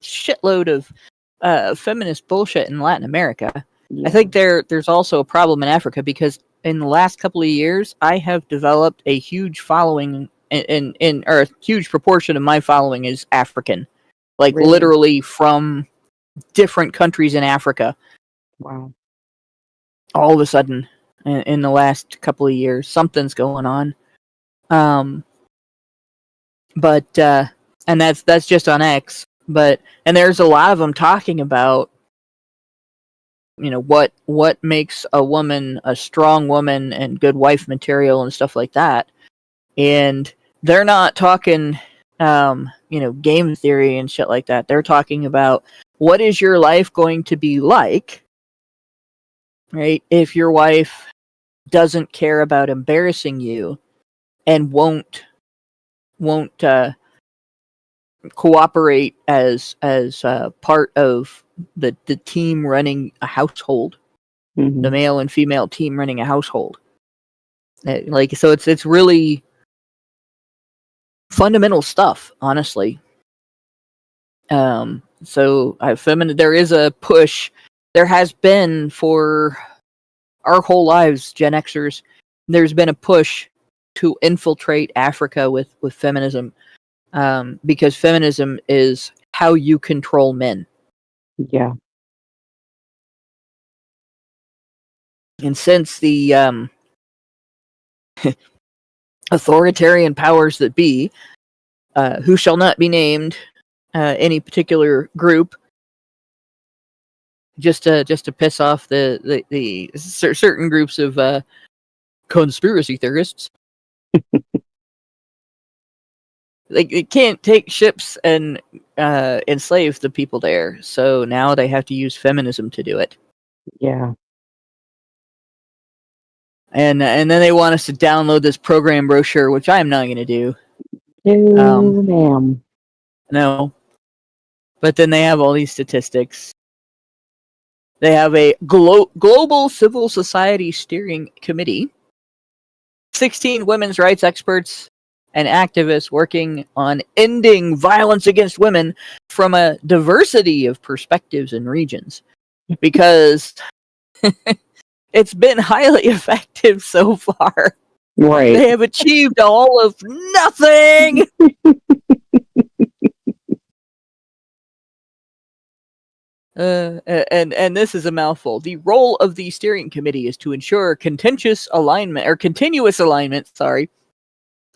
C: shitload of feminist bullshit in Latin America.
D: Yeah.
C: I think there's also a problem in Africa because in the last couple of years, I have developed a huge following, or a huge proportion of my following is African. Like,
D: Really?
C: literally from different countries in Africa.
D: Wow.
C: All of a sudden, in the last couple of years, something's going on. But and that's just on X. And there's a lot of them talking about, you know, what makes a woman a strong woman and good wife material and stuff like that. And they're not talking, you know, game theory and shit like that. They're talking about what is your life going to be like, right? If your wife doesn't care about embarrassing you and won't cooperate as part of the team running a household,
D: Mm-hmm.
C: the male and female team running a household. Like, so it's really fundamental stuff, honestly. So there is a push. There has been for our whole lives, Gen Xers. There's been a push to infiltrate Africa with feminism, because feminism is how you control men.
D: Yeah.
C: And since the authoritarian powers that be, who shall not be named, any particular group, just to piss off the certain groups of conspiracy theorists, they can't take ships and enslave the people there. So now they have to use feminism to do it.
D: Yeah.
C: And then they want us to download this program brochure, which I am not going to do.
D: Ma'am.
C: No. But then they have all these statistics. They have a global civil society steering committee, 16 women's rights experts, and activists working on ending violence against women from a diversity of perspectives and regions, because it's been highly effective so far.
D: Right.
C: They have achieved all of nothing. And this is a mouthful. The role of the steering committee is to ensure continuous alignment,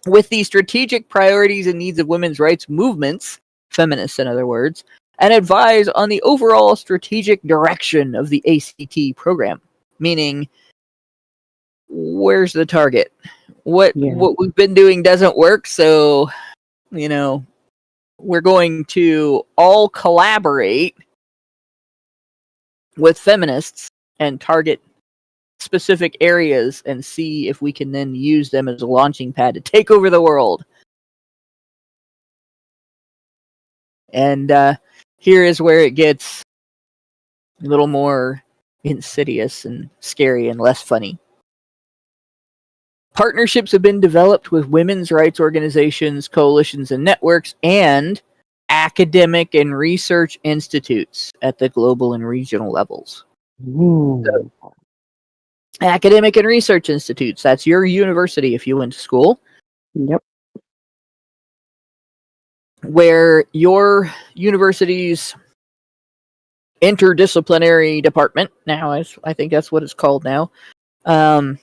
C: with the strategic priorities and needs of women's rights movements, feminists in other words, and advise on the overall strategic direction of the ACT program. Meaning, where's the target? What we've been doing doesn't work, so, we're going to all collaborate with feminists and target specific areas and see if we can then use them as a launching pad to take over the world. And here is where it gets a little more insidious and scary and less funny. Partnerships have been developed with women's rights organizations, coalitions, and networks, and academic and research institutes at the global and regional levels. So, academic and research institutes, that's your university if you went to school.
D: Yep.
C: Where your university's interdisciplinary department, now I think that's what it's called now,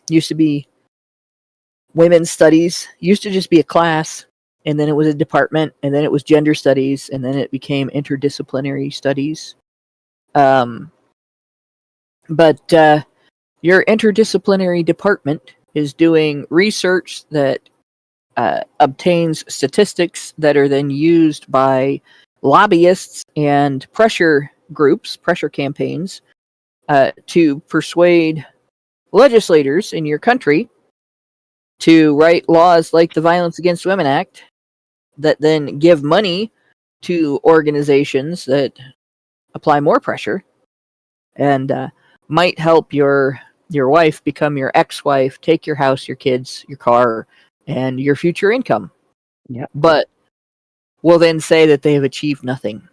C: used to be women's studies, used to just be a class, and then it was a department, and then it was gender studies, and then it became interdisciplinary studies. But your interdisciplinary department is doing research that obtains statistics that are then used by lobbyists and pressure groups, pressure campaigns, to persuade legislators in your country to write laws like the Violence Against Women Act that then give money to organizations that apply more pressure and might help your wife become your ex-wife, take your house, your kids, your car, and your future income.
D: Yep.
C: But will then say that they have achieved nothing.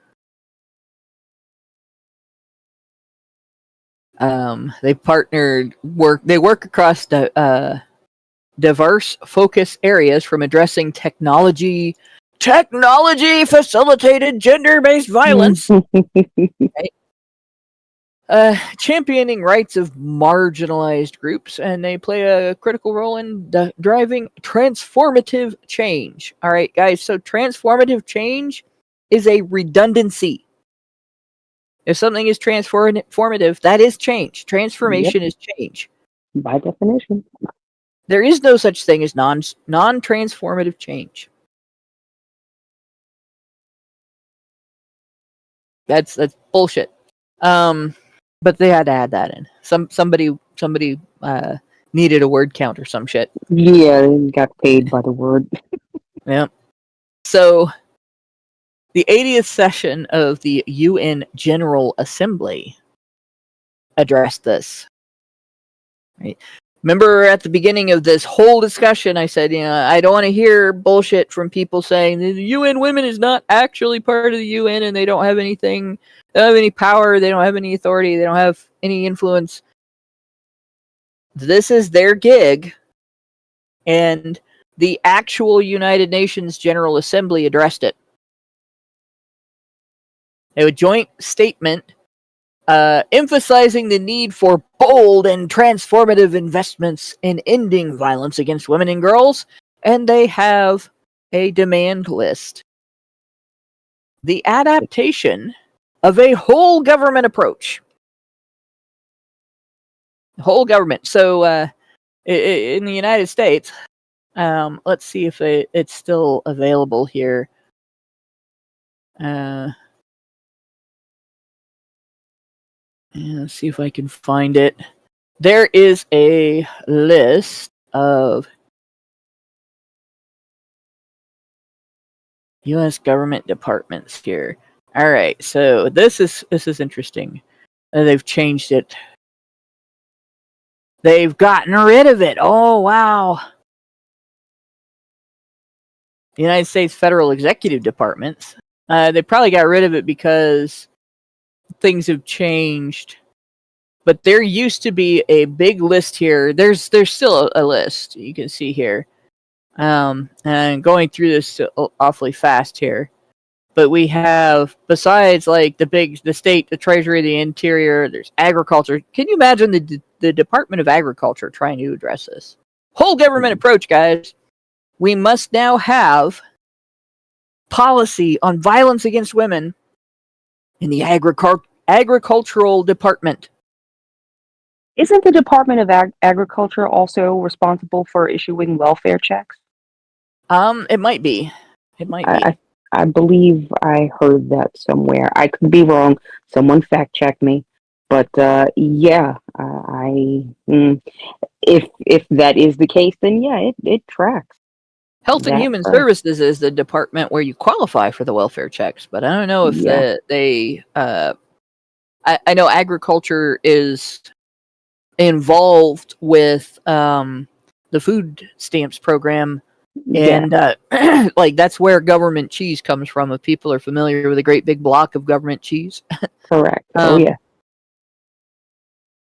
C: They work across the diverse focus areas, from addressing technology facilitated gender-based violence, right? Championing rights of marginalized groups, and they play a critical role in driving transformative change. All right, guys, so transformative change is a redundancy. If something is transformative, that is change. Transformation is change.
D: By definition.
C: There is no such thing as non-transformative change. That's bullshit. But they had to add that in. Somebody needed a word count or some shit.
D: Yeah, they got paid by the word.
C: Yeah. So the 80th session of the UN General Assembly addressed this. Right. Remember at the beginning of this whole discussion, I said, I don't want to hear bullshit from people saying the UN Women is not actually part of the UN and they don't have anything, they don't have any power, they don't have any authority, they don't have any influence. This is their gig, and the actual United Nations General Assembly addressed it. A joint statement emphasizing the need for bold and transformative investments in ending violence against women and girls, and they have a demand list. The adaptation of a whole government approach. Whole government. So in the United States, let's see if it's still available here. Let's see if I can find it. There is a list of U.S. government departments here. All right, so this is interesting. They've changed it. They've gotten rid of it. Oh, wow. the United States Federal Executive Departments. They probably got rid of it because things have changed. But there used to be a big list here. There's still a list you can see here. And going through this awfully fast here. But we have, besides like the state, the treasury, the interior, there's agriculture. Can you imagine the Department of Agriculture trying to address this? Whole government approach, guys. We must now have policy on violence against women in the agricultural department.
D: Isn't the Department of Agriculture also responsible for issuing welfare checks?
C: It might be.
D: I believe I heard that somewhere. I could be wrong. Someone fact check me. But yeah, if that is the case, then yeah, it tracks.
C: Health and Human Services is the department where you qualify for the welfare checks, but I don't know if I know agriculture is involved with the food stamps program, and like that's where government cheese comes from. If people are familiar with a great big block of government cheese,
D: correct. Yeah.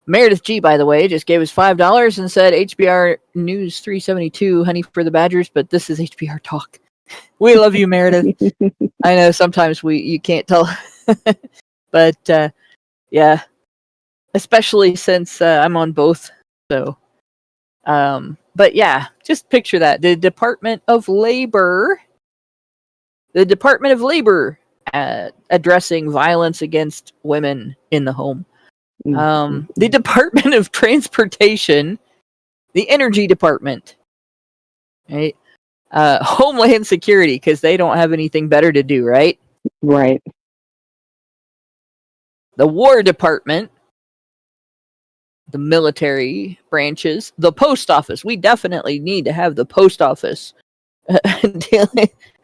C: Meredith G, by the way, just gave us $5 and said HBR News 372, honey for the Badgers, but this is HBR Talk. We love you, Meredith. I know sometimes you can't tell, but yeah, especially since I'm on both. So, but yeah, just picture that. The Department of Labor addressing violence against women in the home. The Department of Transportation, the Energy Department, right? Homeland Security, because they don't have anything better to do, right?
D: Right.
C: The War Department, the military branches, the Post Office. We definitely need to have the Post Office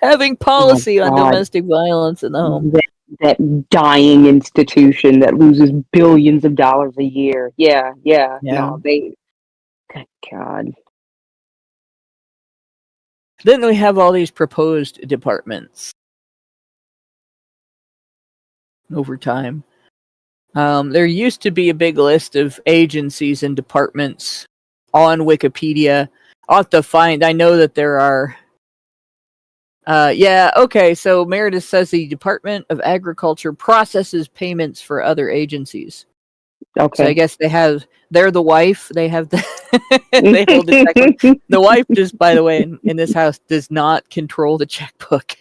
C: having policy on domestic violence in the home.
D: That dying institution that loses billions of dollars a year. Yeah. No, good God.
C: Then we have all these proposed departments over time. There used to be a big list of agencies and departments on Wikipedia. I'll have to find, I know that there are. So Meredith says the Department of Agriculture processes payments for other agencies. Okay. So I guess they're the wife. They have they hold the checkbook. The wife, just by the way, in this house, does not control the checkbook.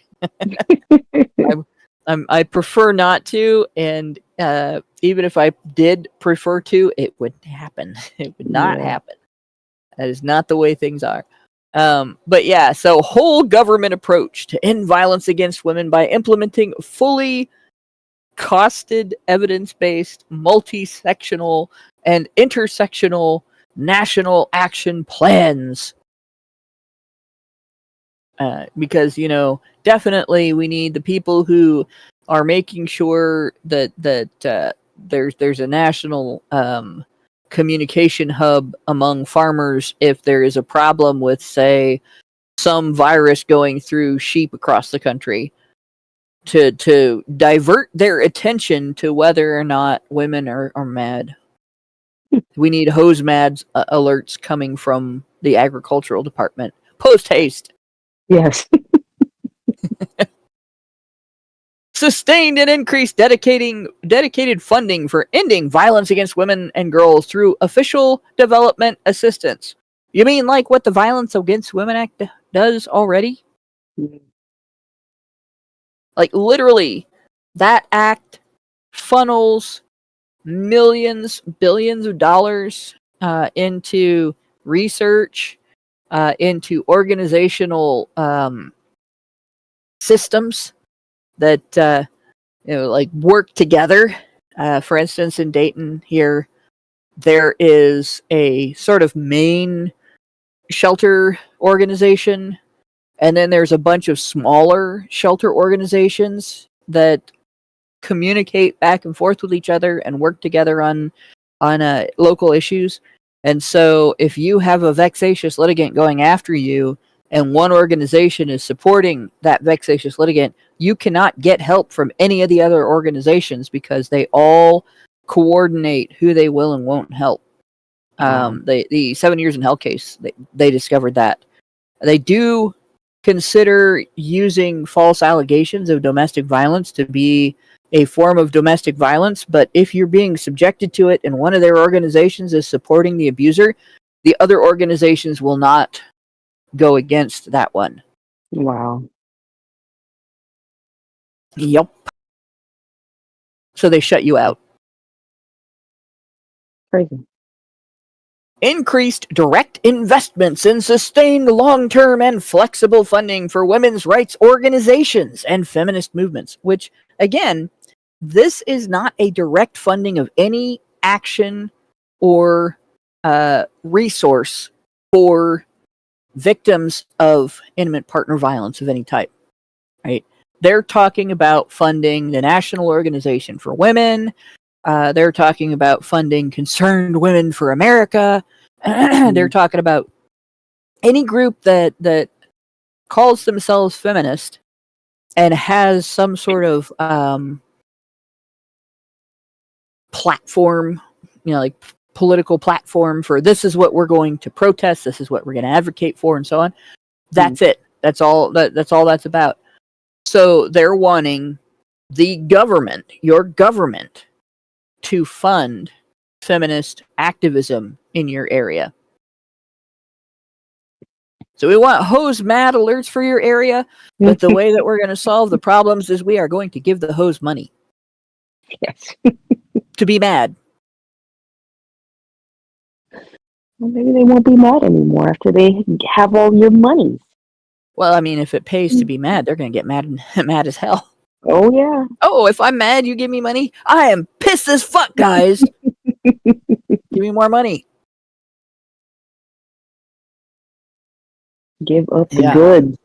C: I prefer not to, and even if I did prefer to, it wouldn't happen. It would not happen. That is not the way things are. But yeah, so whole government approach to end violence against women by implementing fully costed, evidence-based, multi-sectional, and intersectional national action plans. Because, definitely we need the people who are making sure that there's a national communication hub among farmers if there is a problem with, say, some virus going through sheep across the country, to divert their attention to whether or not women are mad. We need hose mad alerts coming from the agricultural department. Post haste.
D: Yes.
C: Sustained and increased dedicated funding for ending violence against women and girls through official development assistance. You mean like what the Violence Against Women Act does already? Mm-hmm. Like literally, that act funnels millions, billions of dollars into research, into organizational systems that like work together. For instance, in Dayton here, there is a sort of main shelter organization, and then there's a bunch of smaller shelter organizations that communicate back and forth with each other and work together on local issues. And so if you have a vexatious litigant going after you, and one organization is supporting that vexatious litigant, you cannot get help from any of the other organizations because they all coordinate who they will and won't help. The 7 years in hell case, they discovered that. They do consider using false allegations of domestic violence to be a form of domestic violence, but if you're being subjected to it and one of their organizations is supporting the abuser, the other organizations will not go against that one.
D: Wow.
C: Yep. So they shut you out.
D: Crazy.
C: Increased direct investments in sustained long-term and flexible funding for women's rights organizations and feminist movements, which, again, this is not a direct funding of any action or resource for victims of intimate partner violence of any type, right? They're talking about funding the National Organization for Women. They're talking about funding Concerned Women for America. They're talking about any group that calls themselves feminist and has some sort of platform, like political platform for this is what we're going to protest, this is what we're going to advocate for, and so on. That's it. That's all that's about. So they're wanting the government, your government, to fund feminist activism in your area. So we want hose mad alerts for your area, but the way that we're going to solve the problems is we are going to give the hose money.
D: Yes.
C: To be mad.
D: Well, maybe they won't be mad anymore after they have all your money.
C: Well, I mean, if it pays to be mad, they're going to get mad as hell.
D: Oh, yeah.
C: Oh, if I'm mad, you give me money? I am pissed as fuck, guys. Give me more money.
D: Give up the goods.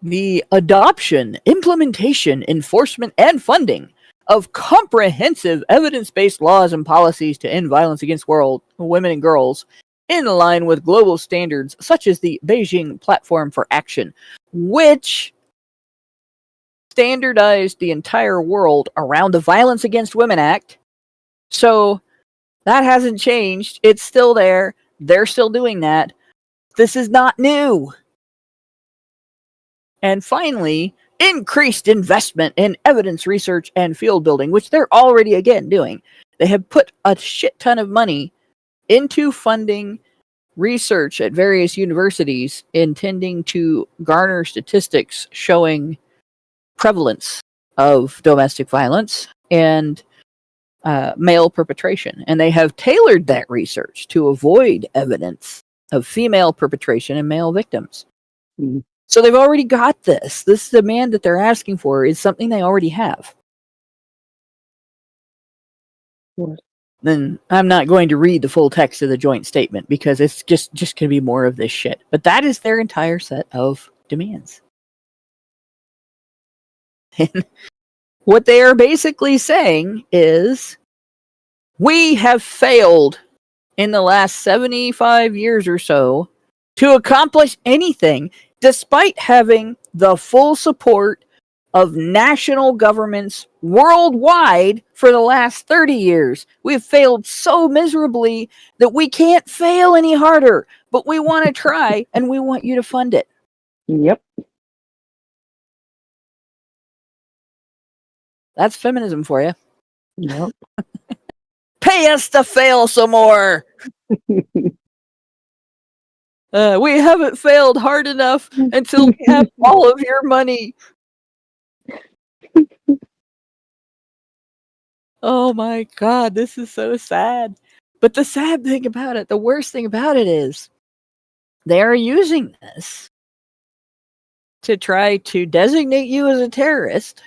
C: The adoption, implementation, enforcement, and funding of comprehensive evidence-based laws and policies to end violence against women and girls in line with global standards such as the Beijing Platform for Action, which standardized the entire world around the Violence Against Women Act. So that hasn't changed. It's still there. They're still doing that. This is not new. And finally, increased investment in evidence research and field building, which they're already, again, doing. They have put a shit ton of money into funding research at various universities intending to garner statistics showing prevalence of domestic violence and male perpetration. And they have tailored that research to avoid evidence of female perpetration and male victims.
D: Mm-hmm.
C: So they've already got this. This demand that they're asking for is something they already have.
D: Yes.
C: Then I'm not going to read the full text of the joint statement because it's just going to be more of this shit. But that is their entire set of demands. And what they are basically saying is, we have failed in the last 75 years or so to accomplish anything despite having the full support of national governments worldwide for the last 30 years. We've failed so miserably that we can't fail any harder, but we want to try and we want you to fund it.
D: Yep.
C: That's feminism for you.
D: Yep.
C: Pay us to fail some more. We haven't failed hard enough until we have all of your money. Oh my God, this is so sad. But the sad thing about it, the worst thing about it is, they are using this to try to designate you as a terrorist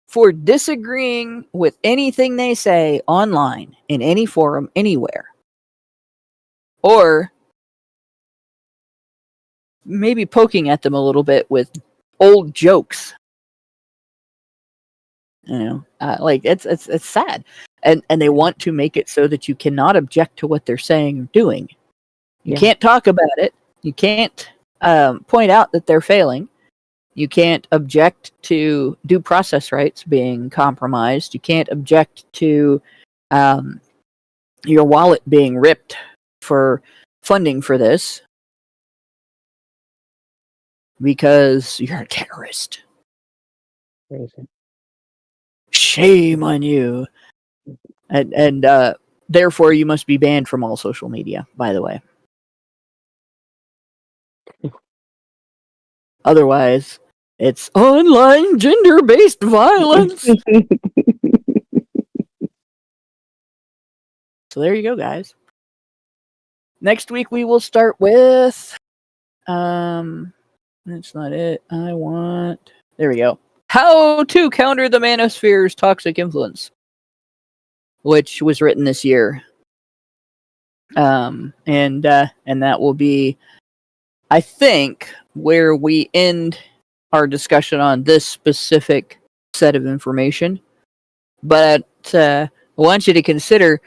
C: for disagreeing with anything they say online, in any forum, anywhere. Or maybe poking at them a little bit with old jokes. It's sad. And they want to make it so that you cannot object to what they're saying or doing. You can't talk about it. You can't point out that they're failing. You can't object to due process rights being compromised. You can't object to your wallet being ripped for funding for this because you're a terrorist.
D: Crazy.
C: Shame on you. And therefore, you must be banned from all social media, by the way. Otherwise, it's online gender-based violence. So there you go, guys. Next week, we will start with... that's not it. There we go. How to counter the Manosphere's toxic influence, which was written this year. And that will be, I think, where we end our discussion on this specific set of information. But I want you to consider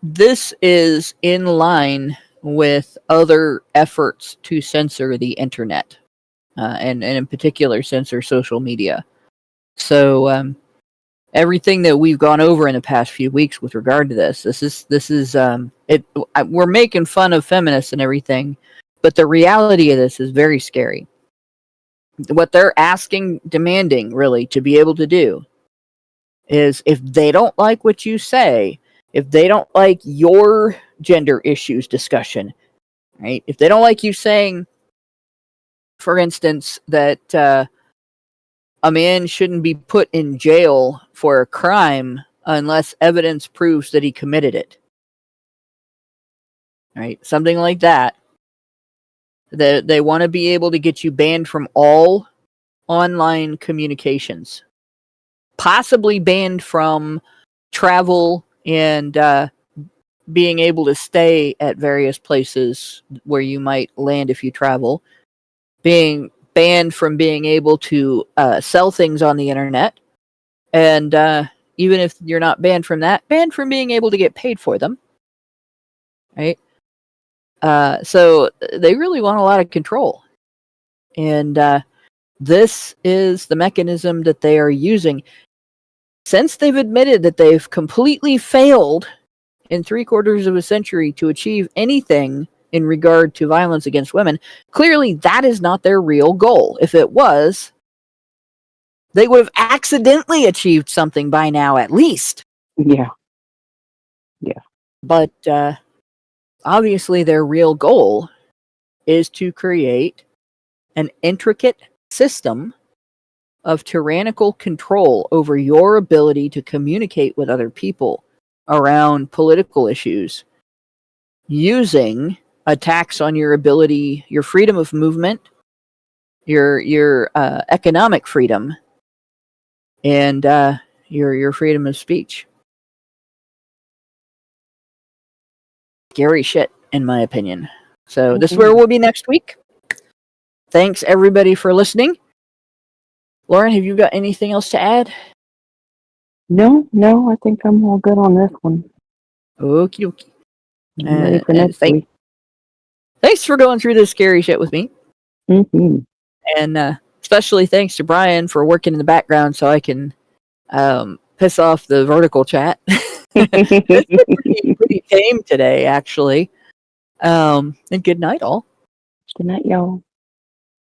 C: this is in line with other efforts to censor the internet, and in particular censor social media. So everything that we've gone over in the past few weeks with regard to this is we're making fun of feminists and everything, but the reality of this is very scary. What they're demanding really to be able to do is, if they don't like what you say, if they don't like your gender issues discussion, right? If they don't like you saying, for instance, that a man shouldn't be put in jail for a crime unless evidence proves that he committed it, right? Something like that. They want to be able to get you banned from all online communications, possibly banned from travel and being able to stay at various places where you might land if you travel, being banned from being able to sell things on the internet, and even if you're not banned from that, banned from being able to get paid for them, right? So they really want a lot of control, and this is the mechanism that they are using. Since they've admitted that they've completely failed in 3/4 of a century to achieve anything in regard to violence against women, clearly that is not their real goal. If it was, they would have accidentally achieved something by now, at least.
D: Yeah.
C: But obviously their real goal is to create an intricate system of tyrannical control over your ability to communicate with other people around political issues, using attacks on your ability, your freedom of movement, your economic freedom, and your freedom of speech. Scary shit, in my opinion. So this is where we'll be next week. Thanks everybody for listening. Lauren, have you got anything else to add?
D: No, I think I'm all good on this one.
C: Okie dokie.
D: I'm ready for next week.
C: Thanks for going through this scary shit with me.
D: Mm-hmm.
C: And especially thanks to Brian for working in the background so I can piss off the vertical chat. It's pretty tame today, actually. And good night, all.
D: Good night, y'all.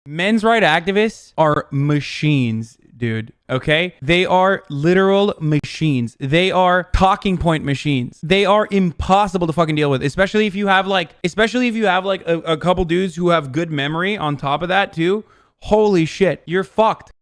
E: Men's rights activists are machines, dude. Okay? They are literal machines. They are talking point machines. They are impossible to fucking deal with, especially if you have like a couple dudes who have good memory on top of that too. Holy shit, you're fucked.